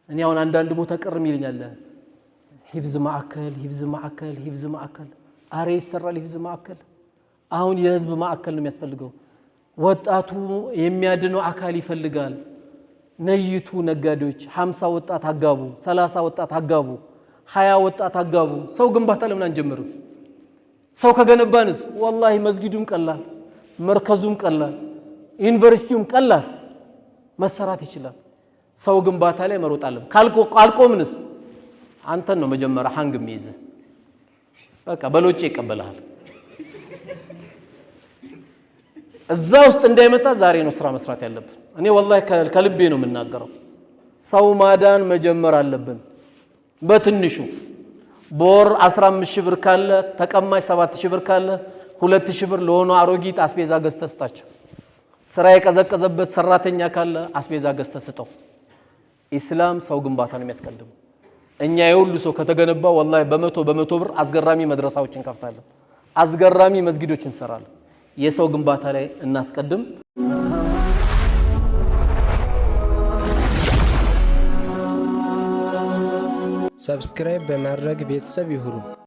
እኔ አሁን አንዳንድ ቦታ ቅርም ይልኛል ሂፍዝ ማዕከል አሬ ይሰራል ሂፍዝ ማዕከል አሁን የህዝብ ማዕከል ነው የሚያስፈልገው ወጣቱ የሚያድነው አካል ይፈልጋል ነይቱ ነጋዴዎች 50 ወጣት አጋቡ 30 ወጣት አጋቡ 20 ወጣት አጋቡ ሰው ግንባታ ለምን አንጀምርም ሰው ከገነባንስ والله መስጊዱም ቀላል መርከዙም ቀላል ዩኒቨርሲቲውም ቀላል መሰራት ይችላል ሰው ግንባታ ላይ መሮጥ አለበት ካልቆምንስ አንተን ነው መጀመሪያ ሃንግ የሚይዝ በቃ በሎጬ ይቀበላል እዛ ውስጥ እንዳይመጣ ዛሬ ነው ስራ መስራት ያለብን እኔ والله ከልቤ ነው የምናገረው ሰው ማዳን መጀመር አለብን በትንሹ ቦር 15000 ብር ካለ ተቀማጭ 7000 ብር ካለ 2000 ብር ለሆነ አሮጊት አስቤዛ ገዝተስታቸው ስራ የቀዘቀዘበት ሰራተኛ ካለ አስቤዛ ገዝተስጠው ኢስላም ሰው ግንባታ ነው የሚያስቀድመው እኛ የሁሉ ሰው ከተገነባ والله በመቶ ብር አስገራሚ መድረሳዎችን ከፍታለን አስገራሚ መስጊዶችን እንሰራለን የሰው ግንባታ ላይ እናስቀድም ሰብስክራይብ በማድረግ ቤተሰብ ይሁኑ